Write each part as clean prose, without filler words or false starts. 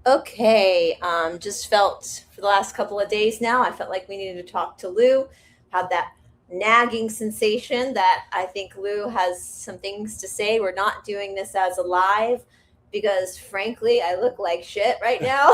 Okay, just felt for the last couple of days now, I felt like we needed to talk to Lou. Had that nagging sensation that I think Lou has some things to say. We're not doing this as a live because, frankly, I look like shit right now,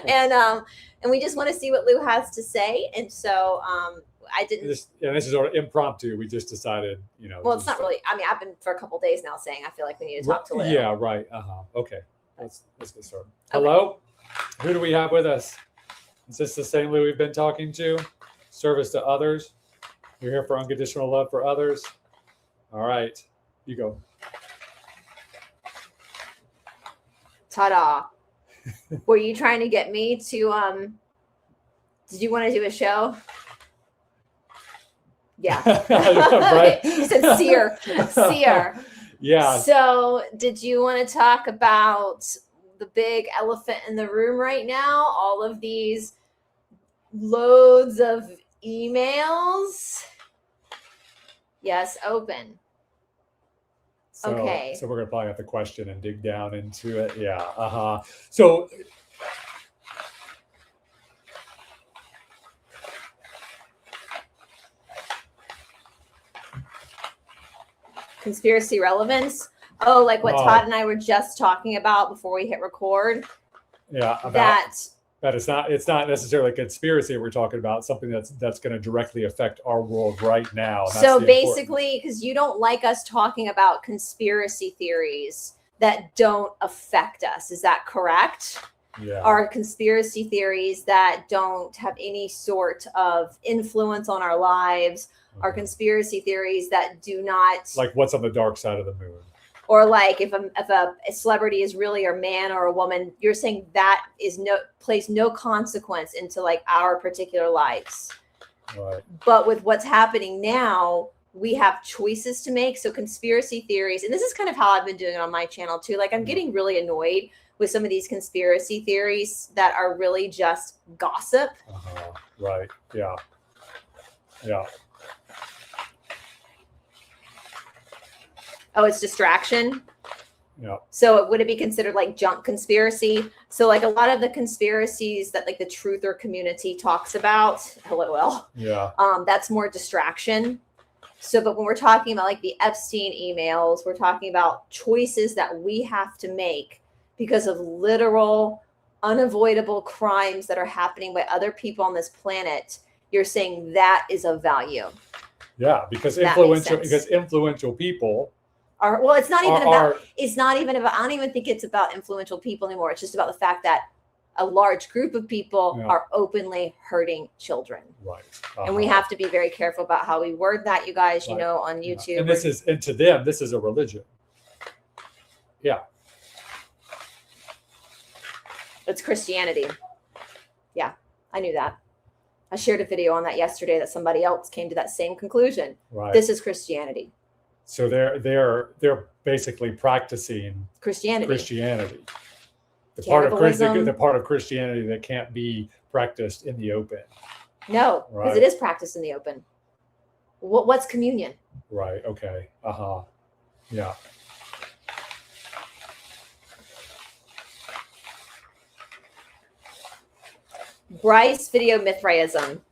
and we just want to see what Lou has to say. And so I didn't. This is sort of impromptu. We just decided, Well, it's not really. I mean, I've been for a couple of days now saying I feel like we need to talk to Lou. Yeah, right. Okay. Let's get started. Hello? Who do we have with us? Is this the same Lou we've been talking to? Service to others. You're here for unconditional love for others. All right. You go. Ta-da. Were you trying to get me to did you want to do a show? Yeah. Right. You said seer. Yeah. So did you want to talk about the big elephant in the room right now? All of these loads of emails. Yes, open. Okay. So we're gonna probably have to question and dig down into it. Yeah. So conspiracy relevance. Oh, like what Todd and I were just talking about before we hit record. Yeah. That it's not necessarily a conspiracy we're talking about, something that's going to directly affect our world right now. So basically, because you don't like us talking about conspiracy theories that don't affect us, is that correct? Yeah. Are conspiracy theories that don't have any sort of influence on our lives, are conspiracy theories that do not, like what's on the dark side of the moon, or like if a celebrity is really a man or a woman, you're saying that is plays no consequence into like our particular lives. Right. But with what's happening now, we have choices to make. So conspiracy theories, and this is kind of how I've been doing it on my channel too. Like I'm getting really annoyed with some of these conspiracy theories that are really just gossip. Right. Yeah. Oh, it's distraction. Yeah. So would it be considered like junk conspiracy? So like a lot of the conspiracies that like the truther community talks about, LOL. Yeah. That's more distraction. So, but when we're talking about like the Epstein emails, we're talking about choices that we have to make because of literal, unavoidable crimes that are happening by other people on this planet. You're saying that is of value. Yeah, because influential people are, well, it's not even about, I don't even think it's about influential people anymore. It's just about the fact that a large group of people are openly hurting children. Right. And we have to be very careful about how we word that, you guys, you know, on YouTube. And to them, this is a religion. Yeah. It's Christianity. Yeah, I knew that. I shared a video on that yesterday that somebody else came to that same conclusion. Right. This is Christianity. So they're basically practicing Christianity. The part of Christianity that can't be practiced in the open. No, because it is practiced in the open. What's communion? Right. Okay. Yeah. Bryce, video Mithraism.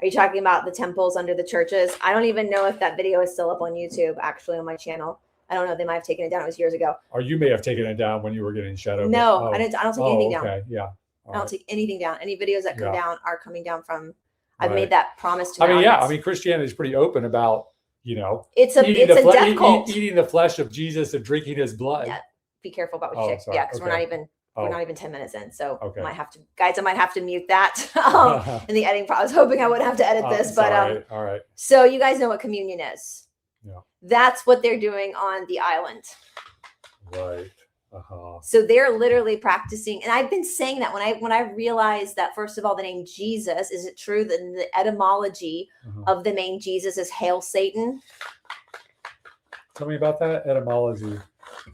Are you talking about the temples under the churches? I don't even know if that video is still up on YouTube, actually, on my channel. I don't know. They might have taken it down. It was years ago. Or you may have taken it down when you were getting shadowed. No, I don't take anything down. Okay. Yeah. I don't take anything down. Any videos that come down are coming down from. I've Right. made that promise to. I mean, Christianity is pretty open about, it's a death cult. Eating the flesh of Jesus and drinking his blood. Yeah. Be careful about what you say. Yeah, because we're not even 10 minutes in, so I might have to mute that in the editing. I was hoping I wouldn't have to edit this, but all right. So you guys know what communion is. Yeah. That's what they're doing on the island. Right. So they're literally practicing, and I've been saying that when I realized that, first of all, the name Jesus, is it true that the etymology of the name Jesus is Hail Satan? Tell me about that etymology.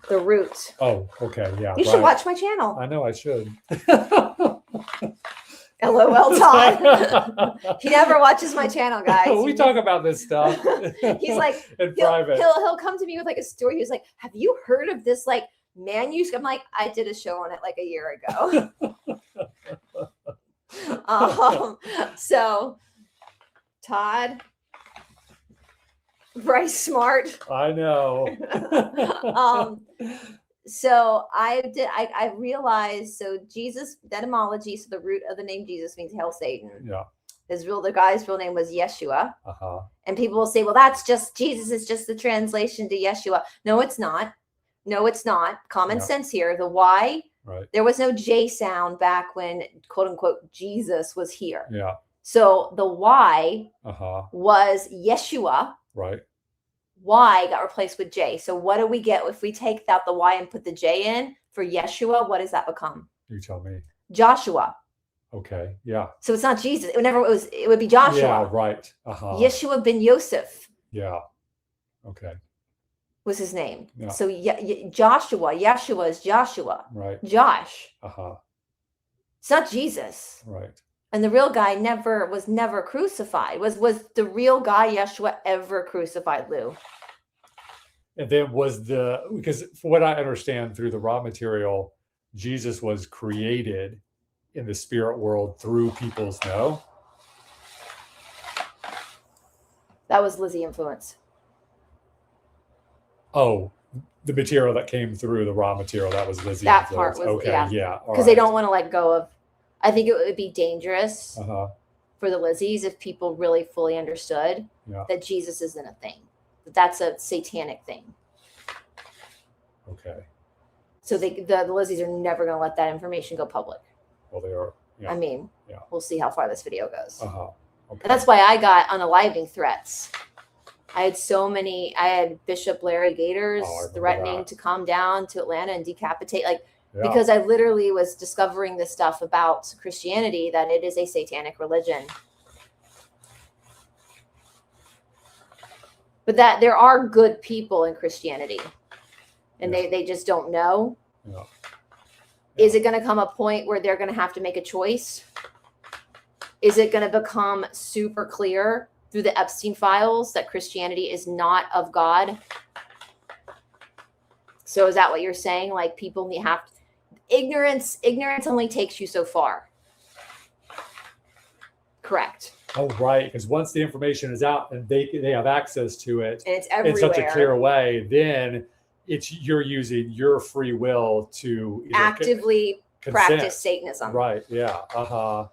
The root. Oh, okay, yeah. You should watch my channel. I know I should. LOL, Todd. He never watches my channel, guys. We talk about this stuff. He's like in private. He'll come to me with like a story. He's like, "Have you heard of this like manuscript. I'm like, I did a show on it like a year ago. So Todd, very smart. I know. So I realized, so Jesus, etymology, so the root of the name Jesus means hail Satan. Yeah. The guy's real name was Yeshua. Uh-huh. And people will say, well, that's just, Jesus is just the translation to Yeshua. No, it's not. No, it's not. Common sense here. The Y, right. There was no J sound back when, quote unquote, Jesus was here. Yeah. So the Y uh-huh. was Yeshua. Right. Y got replaced with J. So what do we get if we take out the Y and put the J in for Yeshua? What does that become? You tell me. Joshua. Okay. Yeah. So it's not Jesus. It would be Joshua. Yeah. Right. Uh-huh. Yeshua ben Yosef. Yeah. Okay. Was his name. Yeah. So Joshua. Yeshua is Joshua. Right. Josh. Uh-huh. It's not Jesus. Right. And the real guy was never crucified. Was the real guy Yeshua ever crucified, Lou? And then because from what I understand through the raw material, Jesus was created in the spirit world through people's no. That was Lizzie influence. Oh, the material that came through the raw material, that was Lizzie. That influence. part was, okay. Yeah. Because they don't want to let go of. I think it would be dangerous for the Lizzies if people really fully understood that Jesus isn't a thing. That's a satanic thing. Okay. So the Lizzies are never going to let that information go public. Well, they are. Yeah. I mean, we'll see how far this video goes. Okay. And that's why I got unaliving threats. I had Bishop Larry Gators threatening to come down to Atlanta and decapitate, because I literally was discovering this stuff about Christianity, that it is a satanic religion. But that there are good people in Christianity, and they just don't know. Yeah. Is it going to come a point where they're going to have to make a choice? Is it going to become super clear through the Epstein files that Christianity is not of God? So is that what you're saying? Like, people ignorance only takes you so far. Correct. Oh, right. Because once the information is out and they have access to it, and it's everywhere in such a clear way, then you're using your free will to actively practice Satanism. Right. Yeah. Right.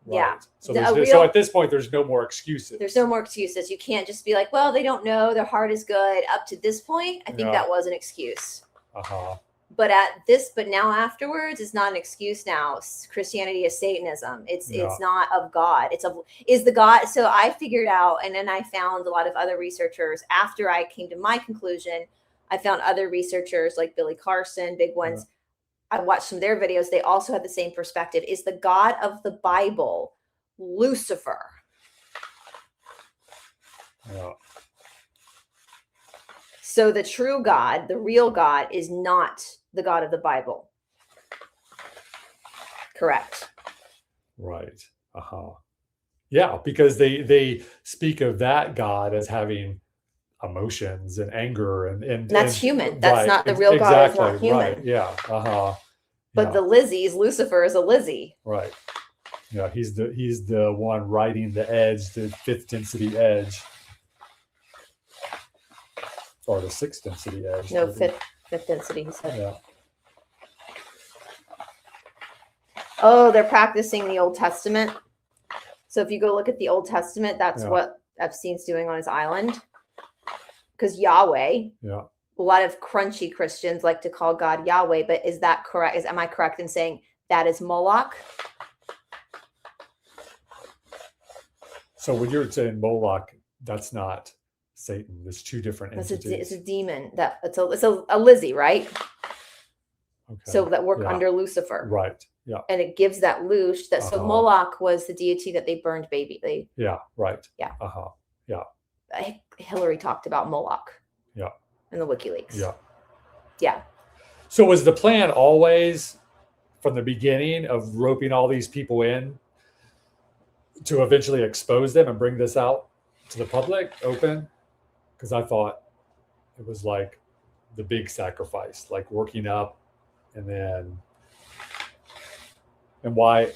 Yeah. So so at this point, there's no more excuses. There's no more excuses. You can't just be like, well, they don't know. Their heart is good. Up to this point, I think that was an excuse. But now afterwards, it's not an excuse now. Christianity is Satanism. It's not of God. Is the God. So I figured out, and then I found a lot of other researchers after I came to my conclusion. I found other researchers like Billy Carson, big ones. I watched some of their videos. They also had the same perspective. Is the God of the Bible Lucifer? Yeah. So the true God, the real God, is not the God of the Bible. Correct. Right. Yeah, because they speak of that God as having emotions and anger and that's human. That's not the real God. Is not human. Right. Yeah. But the Lizzies, Lucifer is a Lizzie. Right. Yeah, he's the one riding the edge, the fifth density edge, or the sixth density edge. No, fifth density. He said. Yeah. Oh, they're practicing the Old Testament. So if you go look at the Old Testament, that's what Epstein's doing on his island. Because Yahweh, a lot of crunchy Christians like to call God Yahweh, but is that correct? Am I correct in saying that is Moloch? So when you're saying Moloch, that's not Satan. There's two different entities. It's a demon. It's a Lizzie, right? Okay. So that work under Lucifer. Right. Yeah. And it gives that loosh. So Moloch was the deity that they burned baby. Right. Yeah. Yeah. Hillary talked about Moloch. Yeah. In the WikiLeaks. Yeah. Yeah. So was the plan always from the beginning of roping all these people in to eventually expose them and bring this out to the public open? Because I thought it was like the big sacrifice, like working up and why.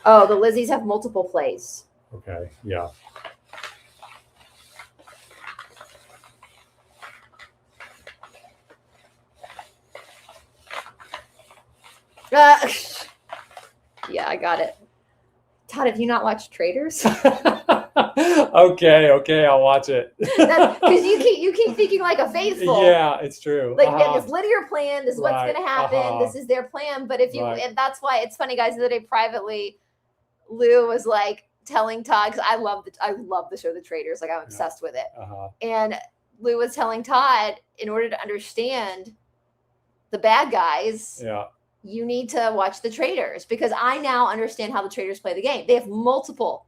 Oh, the Lizzies have multiple plays. Okay. Yeah. Yeah, I got it. Todd, have you not watched Traitors? Okay, I'll watch it. Because you keep thinking like a faithful. Yeah, it's true. Like we have this linear plan. This is what's Right. going to happen. This is their plan. But if you, Right. and that's why it's funny, guys. The other day privately, Lou was like telling Todd, because I love the show The Traitors. Like I'm obsessed with it. And Lou was telling Todd, in order to understand the bad guys, you need to watch The Traitors, because I now understand how the Traitors play the game. They have multiple.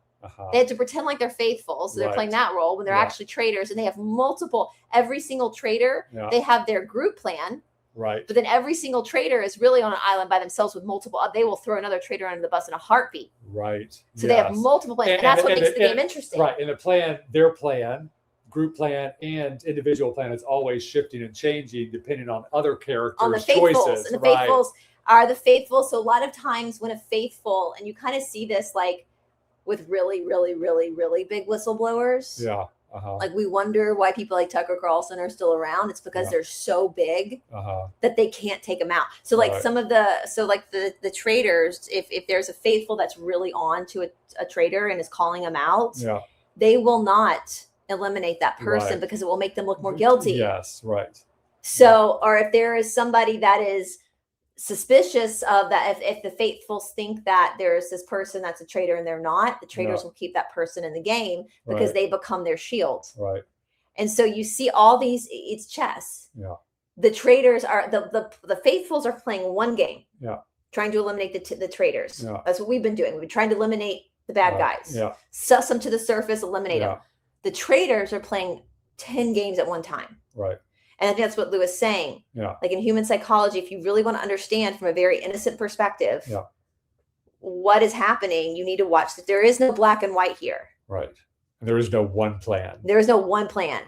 They have to pretend like they're faithful, so they're playing that role when they're actually traitors, and they have multiple. Every single traitor, they have their group plan. Right. But then every single traitor is really on an island by themselves with multiple. They will throw another traitor under the bus in a heartbeat. Right. So they have multiple plans, and that's what makes the game interesting. Right. And the plan, their plan, group plan, and individual plan is always shifting and changing depending on other characters' on the faithfuls, choices. And the faithfuls are the faithful. So a lot of times when a faithful, and you kind of see this like with really, really, really, really big whistleblowers. Yeah. Like we wonder why people like Tucker Carlson are still around. It's because they're so big that they can't take them out. So like some of the traitors, if there's a faithful that's really on to a traitor and is calling them out, they will not eliminate that person because it will make them look more guilty. Yes, right. So, or if there is somebody that is suspicious of that, if the faithfuls think that there's this person that's a traitor and they're not, the traitors will keep that person in the game because they become their shield. Right. And so you see all these, it's chess. Yeah. The traitors are the faithfuls are playing one game. Yeah. Trying to eliminate the traitors. Yeah. That's what we've been doing. We've been trying to eliminate the bad guys. Yeah. Suss them to the surface, eliminate them. The traitors are playing 10 games at one time. Right. And I think that's what Lou is saying. Yeah. Like in human psychology, if you really want to understand from a very innocent perspective what is happening, you need to watch that. There is no black and white here. Right. And there is no one plan. There is no one plan.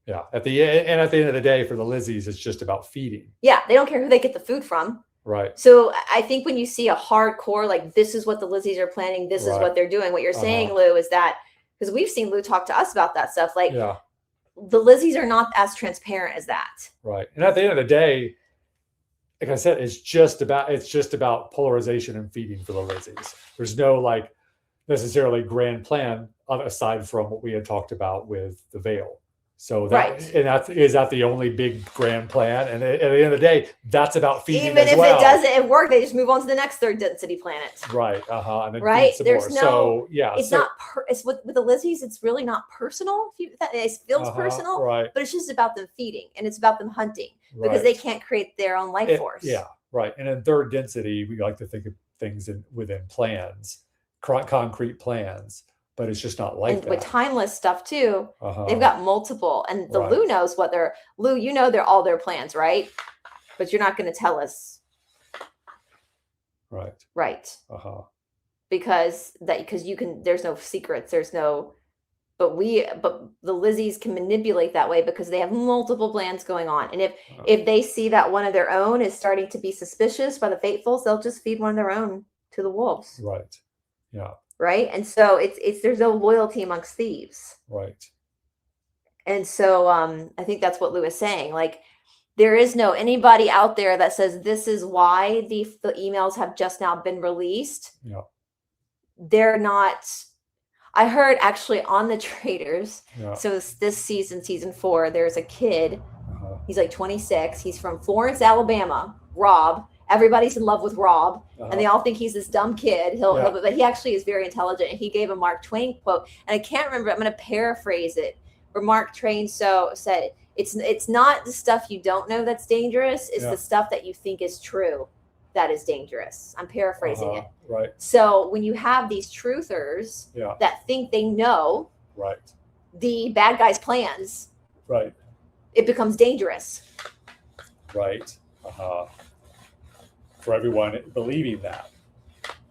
Yeah. At the end of the day, for the Lizzies, it's just about feeding. Yeah. They don't care who they get the food from. Right. So I think when you see a hardcore, like this is what the Lizzies are planning, this is what they're doing. What you're saying, Lou, is that, because we've seen Lou talk to us about that stuff. Like, the Lizzies are not as transparent as that. Right. And at the end of the day, like I said, it's just about polarization and feeding for the Lizzies. There's no like necessarily grand plan aside from what we had talked about with the veil. So is that the only big grand plan? And at the end of the day, that's about feeding. Even if it doesn't work, they just move on to the next third density planet. Right. And then There's more. So it's not. It's with the Lizzies. It's really not personal. It feels personal, right? But it's just about them feeding, and it's about them hunting because they can't create their own life force. Yeah. Right. And in third density, we like to think of things within plans, concrete plans. But it's just not like that. With timeless stuff too, they've got multiple. And the Lou knows what Lou, they're all their plans, right? But you're not going to tell us. Right. Right. Because there's no secrets. But the Lizzies can manipulate that way because they have multiple plans going on. And if they see that one of their own is starting to be suspicious by the faithfuls, they'll just feed one of their own to the wolves. Right. Yeah. Right. And so there's no loyalty amongst thieves. Right. And so I think that's what Lou is saying. Like, there is no anybody out there that says this is why the emails have just now been released. Yeah. They're not. I heard actually on the Traitors. Yeah. So this season 4, there's a kid. He's like 26. He's from Florence, Alabama. Rob. Everybody's in love with Rob, and they all think he's this dumb kid. But he actually is very intelligent. And he gave a Mark Twain quote, and I can't remember. I'm going to paraphrase it. Where Mark Twain said, "It's not the stuff you don't know that's dangerous. It's the stuff that you think is true that is dangerous." I'm paraphrasing it. Right. So when you have these truthers that think they know the bad guy's plans, it becomes dangerous. Right. for everyone believing that.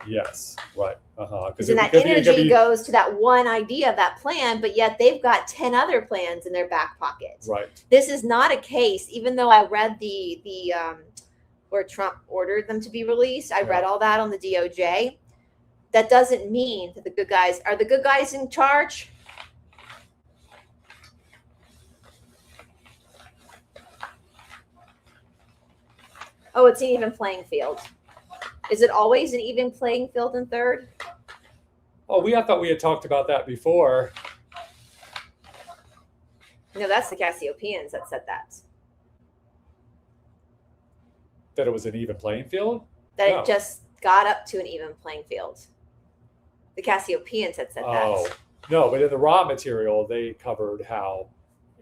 Yes, right. Because then that energy goes to that one idea of that plan, but yet they've got 10 other plans in their back pocket. Right. This is not a case, even though I read the where Trump ordered them to be released. I read all that on the DOJ. That doesn't mean that the good guys are the good guys in charge. Oh, it's an even playing field. Is it always an even playing field in third? Oh, I thought we had talked about that before. No, that's the Cassiopeans that said that. That it was an even playing field? That it just got up to an even playing field. The Cassiopeans had said that. No, but in the raw material, they covered how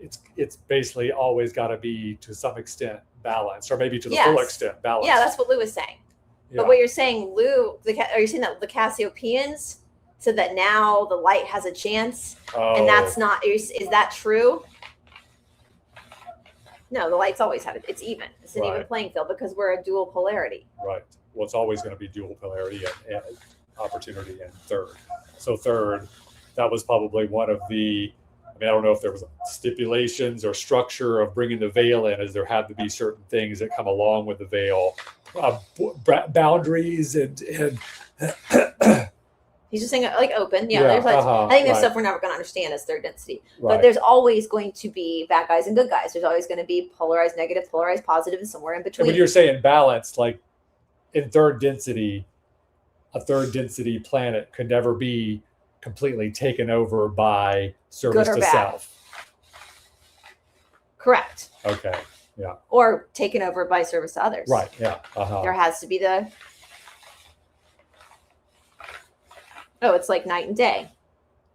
it's basically always got to be to some extent balanced, or maybe to the full extent balanced. Yeah, that's what Lou was saying. Yeah. But what you're saying, Lou, are you saying that the Cassiopeans said that now the light has a chance? And that's not, is that true? No, the lights always have it. It's even. It's an even playing field because we're a dual polarity. Right. Well, it's always going to be dual polarity and opportunity in third. So third, that was probably one of the, I don't know if there was stipulations or structure of bringing the veil in, as there had to be certain things that come along with the veil, boundaries and He's just saying like open. Yeah, there's like, I think there's stuff we're never going to understand as third density. But there's always going to be bad guys and good guys. There's always going to be polarized negative, polarized positive, and somewhere in between. And when you're saying balanced, like in third density, a third density planet could never be completely taken over by service to self. Correct. Okay. Yeah. Or taken over by service to others. Right. Yeah. There has to be the. Oh, it's like night and day.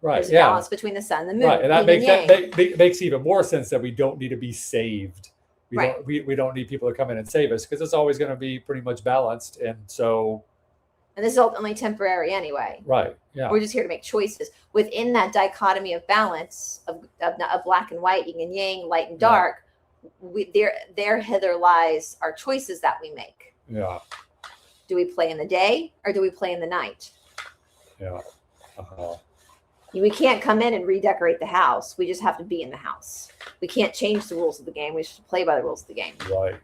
Right. There's a balance between the sun and the moon. Right. And that makes even more sense that we don't need to be saved. We don't need people to come in and save us, because it's always going to be pretty much balanced. And so. And this is ultimately temporary anyway. Right. Yeah. We're just here to make choices within that dichotomy of balance of black and white, yin and yang, light and dark. There hither lies our choices that we make. Yeah. Do we play in the day or do we play in the night? Yeah. We can't come in and redecorate the house. We just have to be in the house. We can't change the rules of the game. We should play by the rules of the game. Right.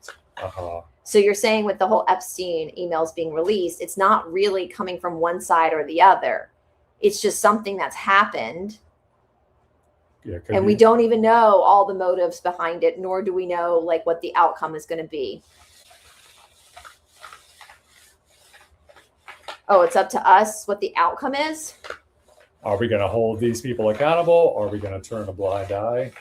So you're saying with the whole Epstein emails being released, it's not really coming from one side or the other. It's just something that's happened. Yeah, and we don't even know all the motives behind it, nor do we know like what the outcome is going to be. Oh, it's up to us what the outcome is? Are we going to hold these people accountable, or are we going to turn a blind eye?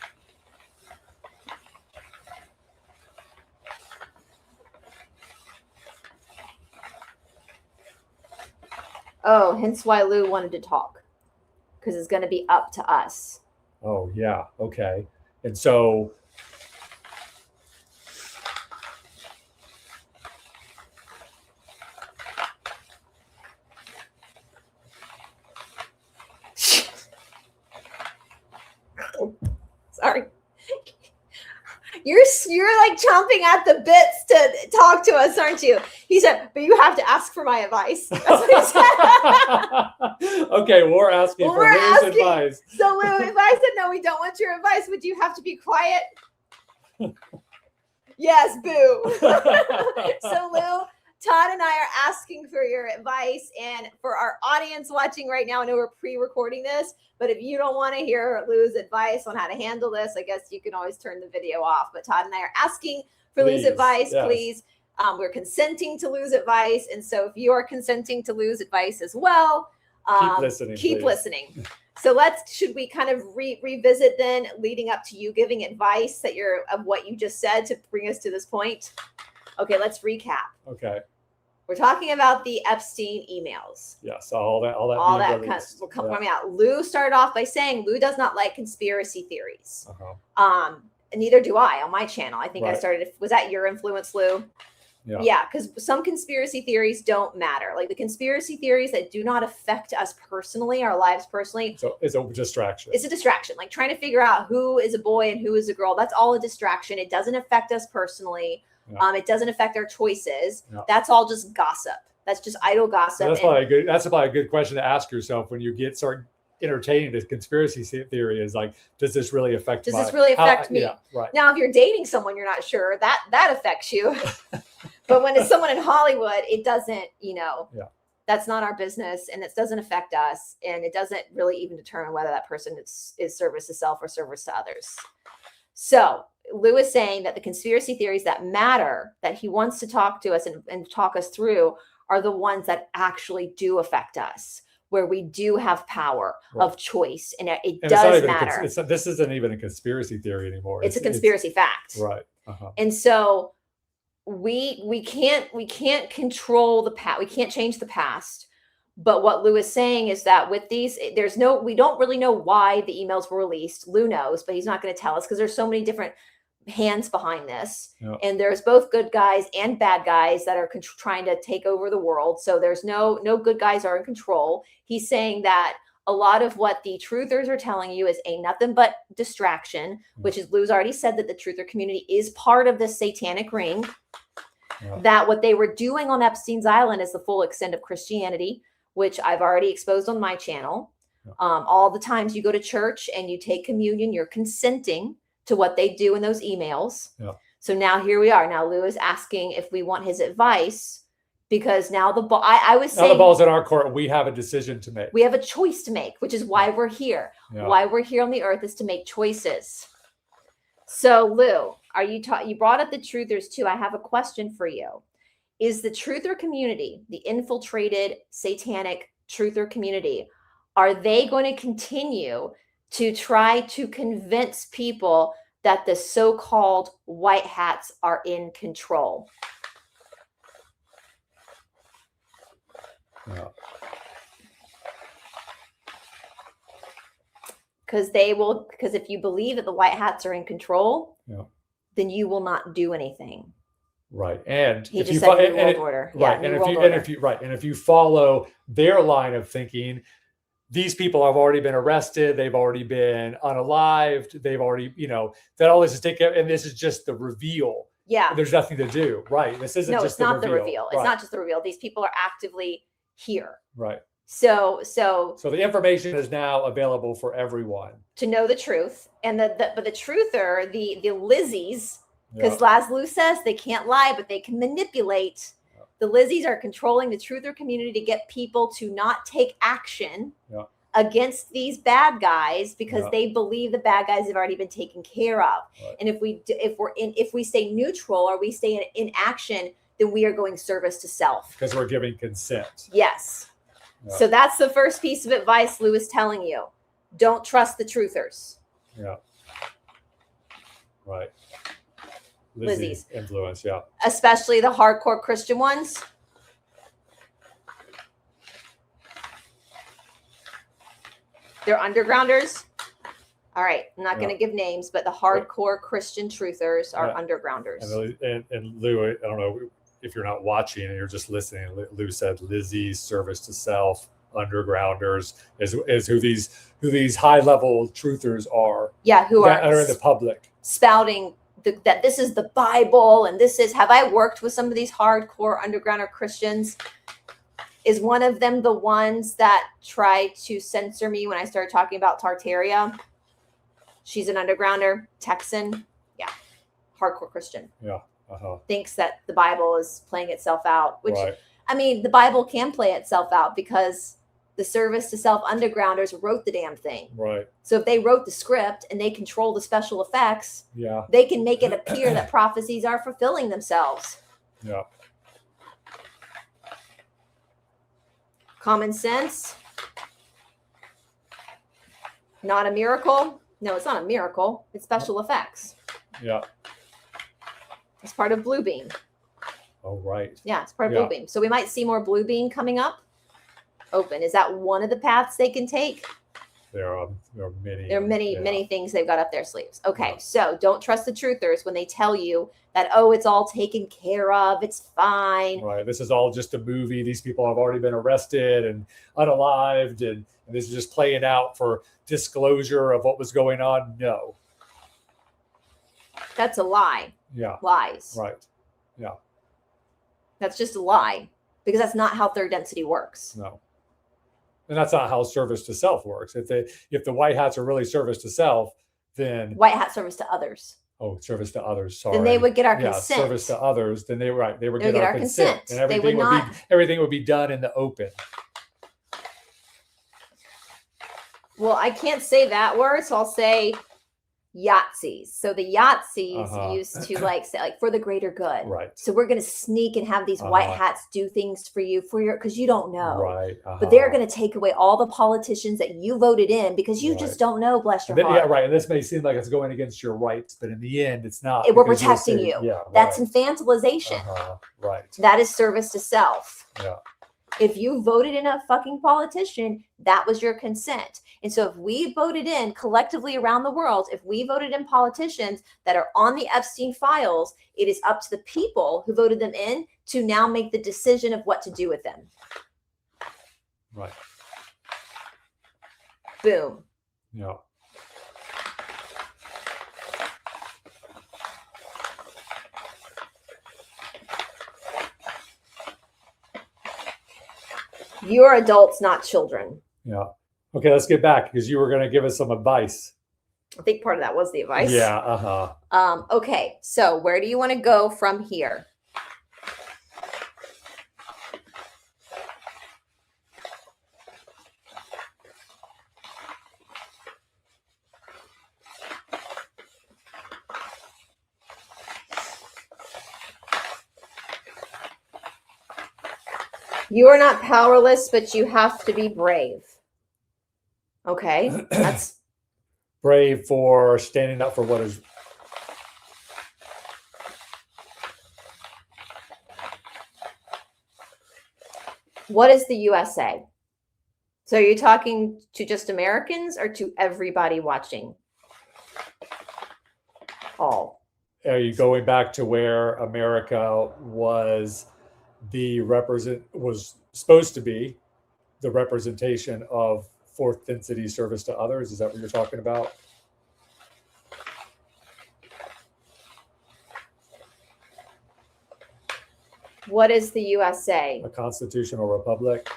Oh, hence why Lou wanted to talk, because it's going to be up to us. Oh, yeah. Okay. And so sorry. You're like chomping at the bits to talk to us, aren't you? He said, but you have to ask for my advice. That's what he said. Okay, we're asking for Lou's advice. So Lou, if I said, no, we don't want your advice, would you have to be quiet? Yes, boo. So Lou, Todd and I are asking for your advice, and for our audience watching right now, I know we're pre-recording this, but if you don't want to hear Lou's advice on how to handle this, I guess you can always turn the video off. But Todd and I are asking for Lou's advice, please. We're consenting to Lou's advice, and so if you are consenting to Lou's advice as well, keep listening. So should we kind of revisit then, leading up to you giving advice of what you just said to bring us to this point? Okay, let's recap. Okay. We're talking about the Epstein emails. Yes, all that will come coming out. Lou started off by saying Lou does not like conspiracy theories. And neither do I on my channel. I think I started. Was that your influence, Lou? Yeah, because some conspiracy theories don't matter. Like the conspiracy theories that do not affect us personally, our lives personally. So it's a distraction. It's a distraction. Like trying to figure out who is a boy and who is a girl. That's all a distraction. It doesn't affect us personally. Yeah. It doesn't affect our choices. Yeah. That's all just gossip. That's just idle gossip. That's probably a good question to ask yourself when you start entertaining this conspiracy theory. Is like, does this really affect me? Yeah, right. Now, if you're dating someone you're not sure, that affects you. But when it's someone in Hollywood, it doesn't, Yeah. That's not our business, and it doesn't affect us, and it doesn't really even determine whether that person is service to self or service to others. So Lou is saying that the conspiracy theories that matter, that he wants to talk to us and talk us through, are the ones that actually do affect us, where we do have power of choice, and it does matter. This isn't even a conspiracy theory anymore. It's a conspiracy fact. Right. And so we can't control the past. We can't change the past. But what Lou is saying is that with these, we don't really know why the emails were released. Lou knows, but he's not going to tell us because there's so many different hands behind this. Yeah. And there's both good guys and bad guys that are trying to take over the world. So there's no good guys are in control. He's saying that a lot of what the truthers are telling you is nothing but distraction, which is Lou's already said that the truther community is part of this satanic ring. Yeah. That what they were doing on Epstein's Island is the full extent of Christianity, which I've already exposed on my channel. Yeah. All the times you go to church and you take communion, you're consenting to what they do in those emails. Yeah. So now here we are. Now Lou is asking if we want his advice, because now the ball, I was saying, now the ball's in our court. We have a decision to make. We have a choice to make, which is why we're here. Yeah. Why we're here on the earth is to make choices. So Lou, you brought up the truthers too. I have a question for you. Is the truther community, the infiltrated satanic truther community, are they going to continue to try to convince people that the so-called white hats are in control? Yeah. Because if you believe that the white hats are in control, yeah, then you will not do anything. Right. And he just said New World Order. Right. And if you follow their line of thinking, these people have already been arrested, they've already been unalived, they've already, that all this is taken, and this is just the reveal. Yeah. There's nothing to do. Right. This isn't just the reveal. No, it's not the reveal. It's not just the reveal. These people are actively here. Right. So the information is now available for everyone to know the truth. And but the truther, the Lizzies, because as Lou says, they can't lie, but they can manipulate. Yeah. The Lizzies are controlling the truther community to get people to not take action against these bad guys because they believe the bad guys have already been taken care of. Right. And if we stay neutral or we stay in action, then we are going service to self. Because we're giving consent. Yes. Yeah. So that's the first piece of advice Lou is telling you. Don't trust the truthers. Yeah. Right. Lizzies. Influence, yeah. Especially the hardcore Christian ones. They're undergrounders. All right. I'm not going to give names, but the hardcore Christian truthers are undergrounders. And Lou, I don't know if you're not watching and you're just listening, Lou said Lizzies, service to self, undergrounders is who these high level truthers are. Yeah, who are in the public spouting that this is the Bible and this is. Have I worked with some of these hardcore undergrounder Christians? Is one of them the ones that tried to censor me when I started talking about Tartaria? She's an undergrounder, Texan. Yeah, hardcore Christian. Yeah. Thinks that the Bible is playing itself out, which I mean, the Bible can play itself out because the service to self undergrounders wrote the damn thing. Right. So if they wrote the script and they control the special effects, they can make it appear that prophecies are fulfilling themselves. Yeah. Common sense. Not a miracle. No, it's not a miracle. It's special effects. Yeah. It's part of Bluebeam. Oh, right. Yeah, it's part of Bluebeam. So we might see more Bluebeam coming up. Open. Is that one of the paths they can take? There are many. There are many things they've got up their sleeves. Okay, so don't trust the truthers when they tell you that, it's all taken care of. It's fine. Right. This is all just a movie. These people have already been arrested and unalived, and this is just playing out for disclosure of what was going on. No. That's a lie. Yeah. Lies. Right. Yeah. That's just a lie, because that's not how third density works. No. And that's not how service to self works. If the white hats are really service to self, then White hat service to others. Oh, service to others. Sorry. Then they would get our yeah, consent. Service to others. Then they would They would get our consent, and They would not. Everything would be done in the open. Well, I can't say that word, so I'll say Yahtzees. So the Yahtzees used to say for the greater good. Right. So we're going to sneak and have these white hats do things for you because you don't know. Right. But they're going to take away all the politicians that you voted in because you just don't know. Bless your heart. Yeah, right. And this may seem like it's going against your rights, but in the end, it's not. We're protecting you. Yeah, that's infantilization. Right. That is service to self. Yeah. If you voted in a fucking politician, that was your consent. And so if we voted in collectively around the world, if we voted in politicians that are on the Epstein files, it is up to the people who voted them in to now make the decision of what to do with them. Right. Boom. Yeah. You're adults, not children. Yeah. Okay, let's get back because you were going to give us some advice. I think part of that was the advice. Yeah. Okay, so where do you want to go from here? You are not powerless, but you have to be brave. Okay, that's brave for standing up for what is. What is the USA? So are you talking to just Americans or to everybody watching? All. Are you going back to where America was was supposed to be the representation of fourth density service to others? Is that what you're talking about? What is the USA? A constitutional republic.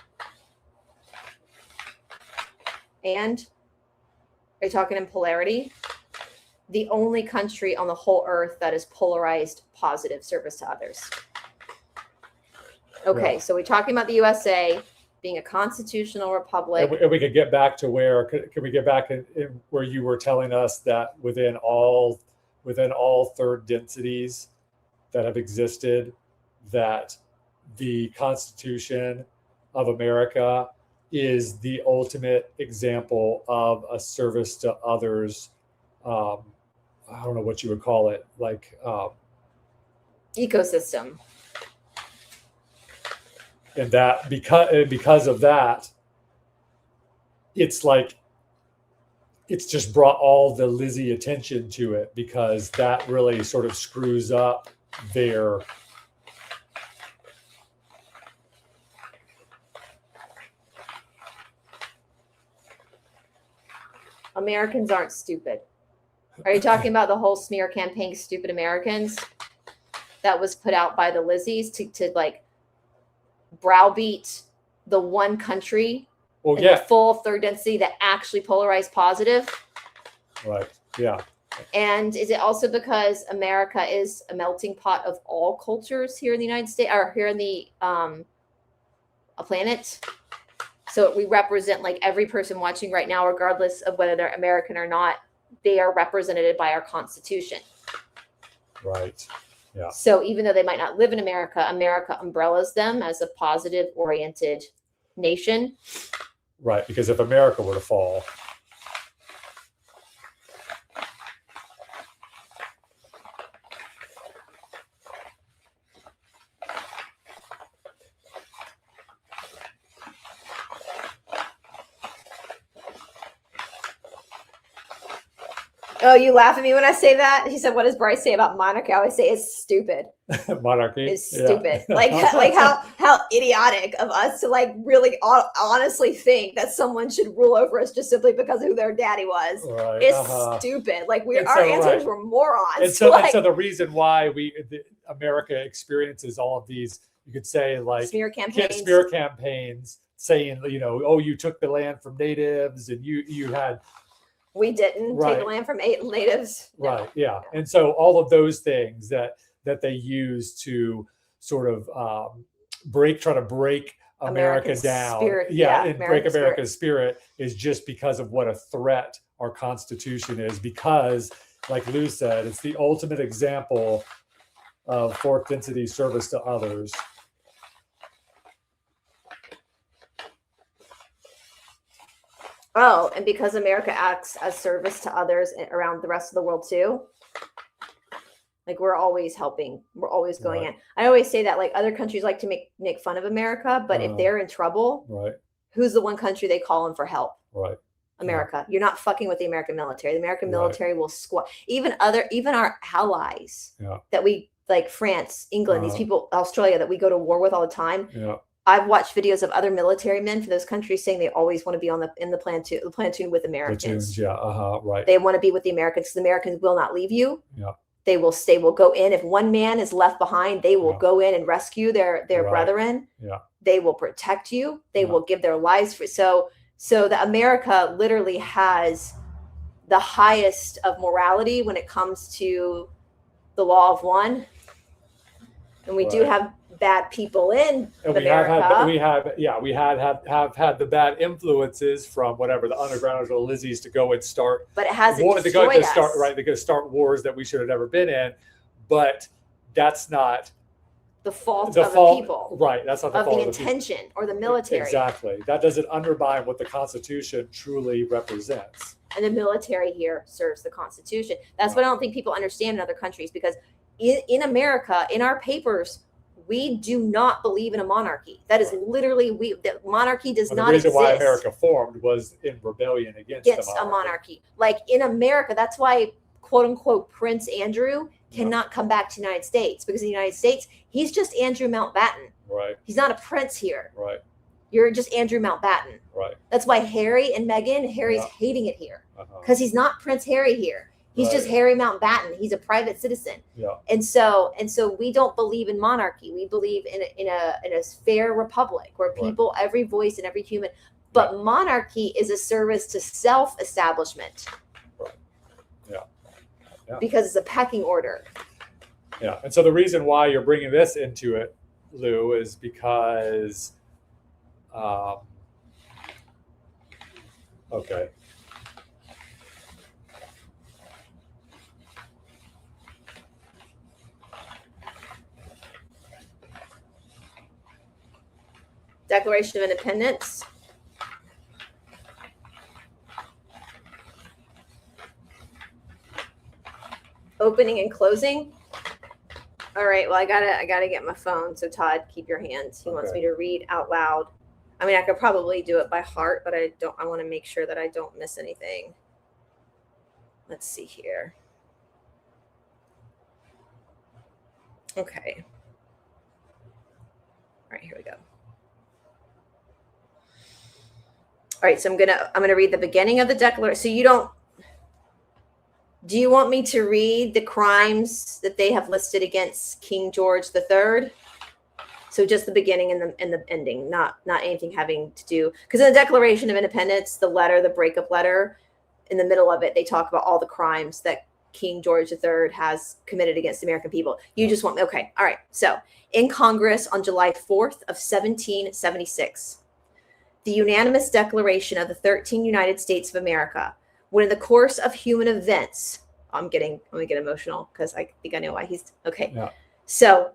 And are you talking in polarity? The only country on the whole earth that is polarized positive service to others. Okay, so we're talking about the USA being a constitutional republic. And we could get back to where, can we get back in where you were telling us that within all third densities that have existed, that the Constitution of America is the ultimate example of a service to others. I don't know what you would call it, ecosystem. And that because of that, it's just brought all the Lizzie attention to it, because that really sort of screws up their Americans aren't stupid. Are you talking about the whole smear campaign, Stupid Americans, that was put out by the Lizzies to browbeat the one country the full third density that actually polarized positive? Right. Yeah. And is it also because America is a melting pot of all cultures here in the United States, or here in the planet? So we represent every person watching right now, regardless of whether they're American or not, they are represented by our Constitution. Right. Yeah. So even though they might not live in America, America umbrellas them as a positive oriented nation. Right. Because if America were to fall, Oh, you laugh at me when I say that? He said, what does Bryce say about monarchy? I always say it's stupid. Monarchy. It's stupid. Yeah. like how idiotic of us to like really honestly think that someone should rule over us just simply because of who their daddy was. Right. It's stupid. Like our answers were morons. And so the reason why America experiences all of these, you could say, like smear campaigns saying, oh, you took the land from natives and you had. We didn't take the land from natives. Right. Yeah. And so all of those things that they use to sort of try to break America down. Spirit. And break America's spirit is just because of what a threat our Constitution is. Because, like Lou said, it's the ultimate example of fourth density service to others. Oh, and because America acts as service to others around the rest of the world too. Like we're always helping. We're always going in. I always say that like other countries like to make fun of America, but if they're in trouble, who's the one country they call in for help? Right. America. You're not fucking with the American military. The American military will squat. Even our allies that we like, France, England, these people, Australia, that we go to war with all the time. Yeah. I've watched videos of other military men for those countries saying they always want to be in the platoon with Americans. Platoons, right. They want to be with the Americans because the Americans will not leave you. Yeah. They will stay. Will go in. If one man is left behind, they will go in and rescue their brethren. Yeah. They will protect you. They will give their lives for. So the America literally has the highest of morality when it comes to the law of one. And we do have bad people in America. We have had the bad influences from whatever the undergrounders or the Lizzies to go and start. But it hasn't destroyed us. They're going to start wars that we should have never been in. But that's not the fault of the people. Right. That's not the fault of the intention or the military. Exactly. That doesn't undermine what the Constitution truly represents. And the military here serves the Constitution. That's what I don't think people understand in other countries, because in America, in our papers, we do not believe in a monarchy. That is literally the monarchy does not exist. The reason why America formed was in rebellion against a monarchy. Like in America, that's why quote unquote Prince Andrew cannot come back to the United States, because in the United States, he's just Andrew Mountbatten. Right. He's not a prince here. Right. You're just Andrew Mountbatten. Right. That's why Harry's hating it here, because he's not Prince Harry here. He's just Harry Mountbatten. He's a private citizen. Yeah. And so we don't believe in monarchy. We believe in a fair republic where people, every voice and every human. But monarchy is a service to self-establishment. Right. Yeah. Because it's a pecking order. Yeah. And so the reason why you're bringing this into it, Lou, is because, okay. Declaration of Independence. Opening and closing. All right. Well, I gotta get my phone. So Todd, keep your hands. He wants me to read out loud. I mean, I could probably do it by heart, but I want to make sure that I don't miss anything. Let's see here. Okay. All right, here we go. All right, so I'm gonna read the beginning of the declaration. So do you want me to read the crimes that they have listed against King George III? So just the beginning and the ending, not anything having to do, because in the Declaration of Independence, the breakup letter, in the middle of it, they talk about all the crimes that King George III has committed against the American people. You just want, okay, all right. So in Congress on July 4th of 1776, the unanimous declaration of the 13 United States of America, when in the course of human events, I'm gonna get emotional because I think I know why he's okay. Yeah. So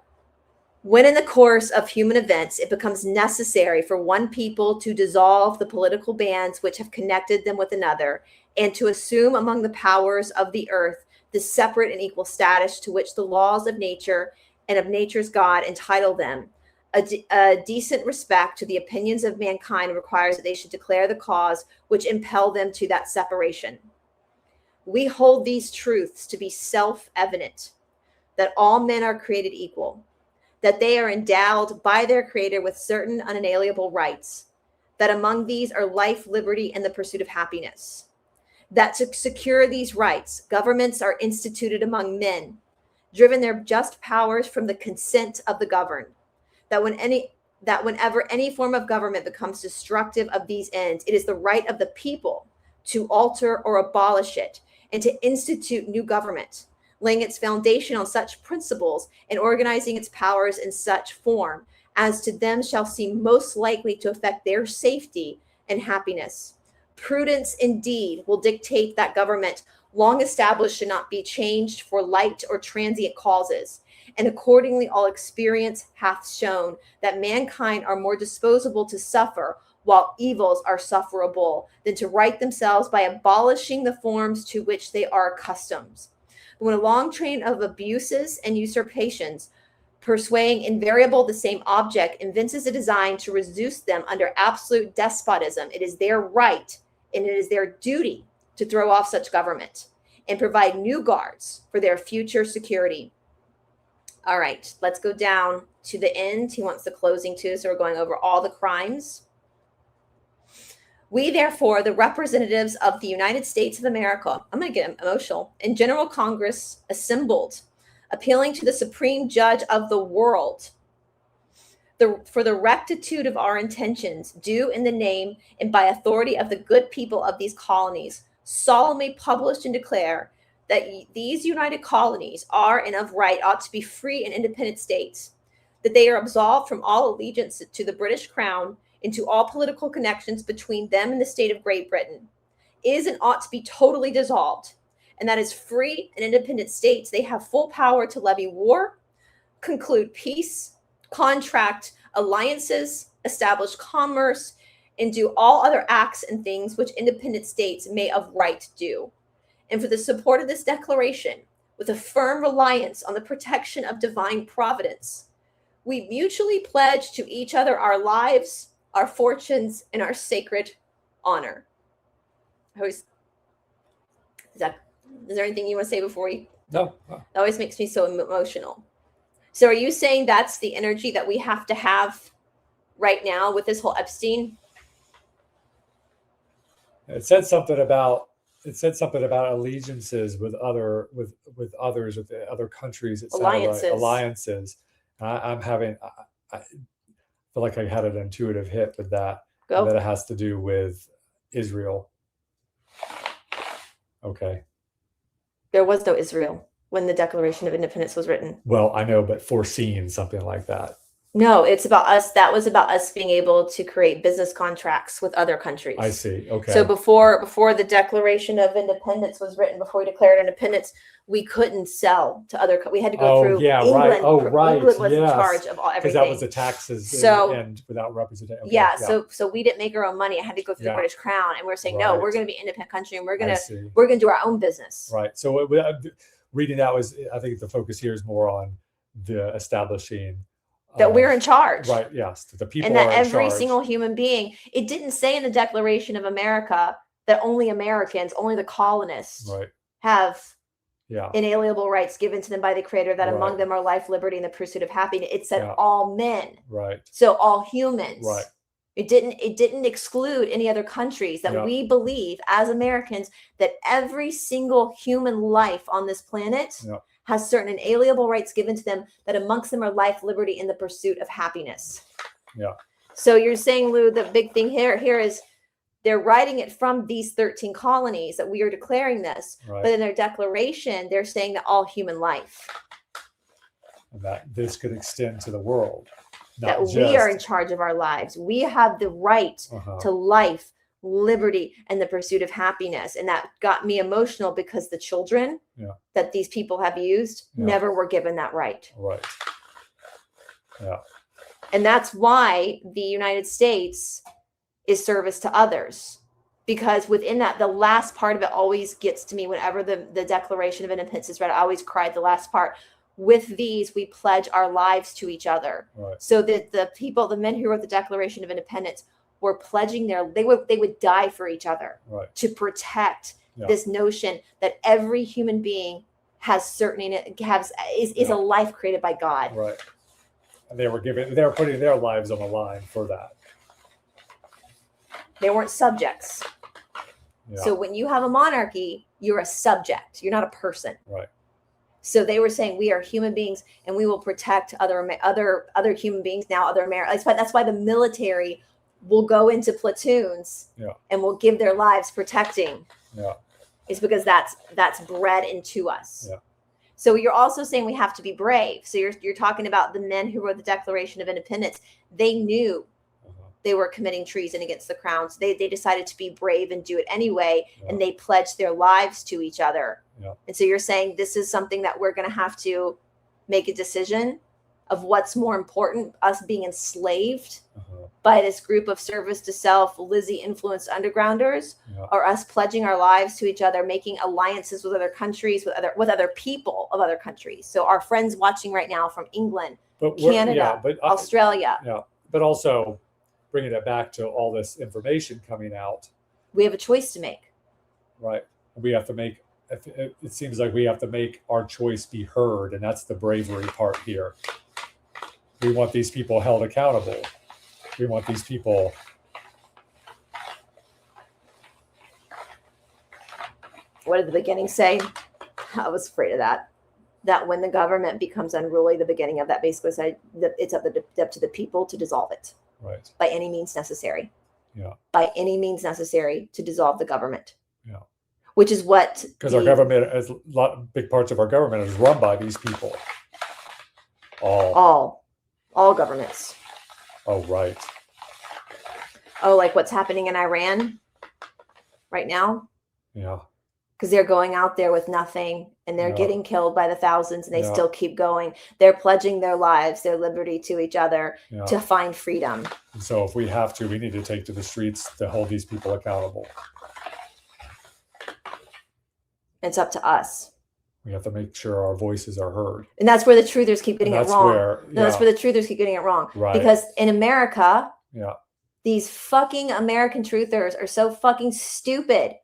when in the course of human events, it becomes necessary for one people to dissolve the political bands which have connected them with another, and to assume among the powers of the earth the separate and equal status to which the laws of nature and of nature's God entitle them, a decent respect to the opinions of mankind requires that they should declare the cause which impel them to that separation. We hold these truths to be self-evident, that all men are created equal, that they are endowed by their creator with certain unalienable rights, that among these are life, liberty, and the pursuit of happiness. That to secure these rights, governments are instituted among men, driven their just powers from the consent of the governed. That whenever any form of government becomes destructive of these ends, it is the right of the people to alter or abolish it and to institute new government, laying its foundation on such principles and organizing its powers in such form as to them shall seem most likely to affect their safety and happiness. Prudence indeed will dictate that government long established should not be changed for light or transient causes. And accordingly, all experience hath shown that mankind are more disposable to suffer while evils are sufferable than to right themselves by abolishing the forms to which they are accustomed. When a long train of abuses and usurpations, pursuing invariable the same object, evinces a design to reduce them under absolute despotism, it is their right and it is their duty to throw off such government and provide new guards for their future security. All right, let's go down to the end. He wants the closing too, so we're going over all the crimes. We, therefore, the representatives of the United States of America, I'm going to get emotional, in General Congress assembled, appealing to the Supreme Judge of the world for the rectitude of our intentions, due in the name and by authority of the good people of these colonies, solemnly publish and declare that these united colonies are and of right ought to be free and independent states, that they are absolved from all allegiance to the British Crown and to all political connections between them and the state of Great Britain, is and ought to be totally dissolved, and that as free and independent states, they have full power to levy war, conclude peace, contract alliances, establish commerce, and do all other acts and things which independent states may of right do. And for the support of this declaration, with a firm reliance on the protection of divine providence, we mutually pledge to each other our lives, our fortunes, and our sacred honor. Is there anything you want to say before we? No. That always makes me so emotional. So are you saying that's the energy that we have to have right now with this whole Epstein? It said something about allegiances with others, with other countries. It Alliances. Like alliances. I feel like I had an intuitive hit with that. Go. That it has to do with Israel. Okay. There was no Israel when the Declaration of Independence was written. Well, I know, but foreseeing something like that. No, it's about us. That was about us being able to create business contracts with other countries. I see. Okay. So before the Declaration of Independence was written, before we declared independence, we couldn't sell to other. We had to go through England. Right. Oh, right. England was in charge of all everything. Because that was the taxes. And without representation. Okay. Yeah. So we didn't make our own money. I had to go through the British Crown, and we're saying no. We're going to be an independent country, and we're going to do our own business. Right. So reading that was, I think the focus here is more on the establishing. That we're in charge. Right, yes. The people and that are in every charge. Single human being, it didn't say in the Declaration of America that only Americans, only the colonists have inalienable rights given to them by the creator, that among them are life, liberty, and the pursuit of happiness. It said all men. Right. So all humans. Right. It didn't exclude any other countries, that we believe as Americans that every single human life on this planet has certain inalienable rights given to them, that amongst them are life, liberty, and the pursuit of happiness. Yeah. So you're saying, Lou, the big thing here is they're writing it from these 13 colonies that we are declaring this, but in their declaration, they're saying that all human life. And that this could extend to the world. That we are in charge of our lives. We have the right to life, liberty, and the pursuit of happiness. And that got me emotional because the children that these people have used never were given that right. Right. Yeah. And that's why the United States is service to others. Because within that, the last part of it always gets to me whenever the Declaration of Independence is read. I always cried the last part. With these, we pledge our lives to each other. Right. So that the men who wrote the Declaration of Independence were pledging they would die for each other to protect this notion that every human being has is a life created by God. Right. And they were putting their lives on the line for that. They weren't subjects. Yeah. So when you have a monarchy, you're a subject. You're not a person. Right. So they were saying we are human beings and we will protect other human beings now, other Americans. That's why the military will go into platoons and will give their lives protecting. Yeah. It's because that's bred into us. Yeah. So you're also saying we have to be brave. So you're talking about the men who wrote the Declaration of Independence. They knew they were committing treason against the crown. So they decided to be brave and do it anyway. Yeah. And they pledged their lives to each other. Yeah. And so you're saying this is something that we're going to have to make a decision of what's more important, us being enslaved by this group of service to self, Lizzie influenced undergrounders, or us pledging our lives to each other, making alliances with other countries, with other people of other countries. So our friends watching right now from England, Canada, Australia. Yeah, but also bringing it back to all this information coming out. We have a choice to make. Right. We have to make, it seems like we have to make our choice be heard. And that's the bravery part here. We want these people held accountable. We want these people. What did the beginning say? I was afraid of that. That when the government becomes unruly, the beginning of that basically said that it's up to the people to dissolve it. Right. By any means necessary. Yeah. By any means necessary to dissolve the government. Yeah. Which is what. Because our government, big parts of our government is run by these people. All governments. Oh, right. Oh, like what's happening in Iran right now? Yeah. Because they're going out there with nothing and they're getting killed by the thousands and they still keep going. They're pledging their lives, their liberty to each other to find freedom. And so if we have to, we need to take to the streets to hold these people accountable. It's up to us. We have to make sure our voices are heard. And that's where the truthers keep getting it wrong. That's where the truthers keep getting it wrong. Right. Because in America, these fucking American truthers are so fucking stupid.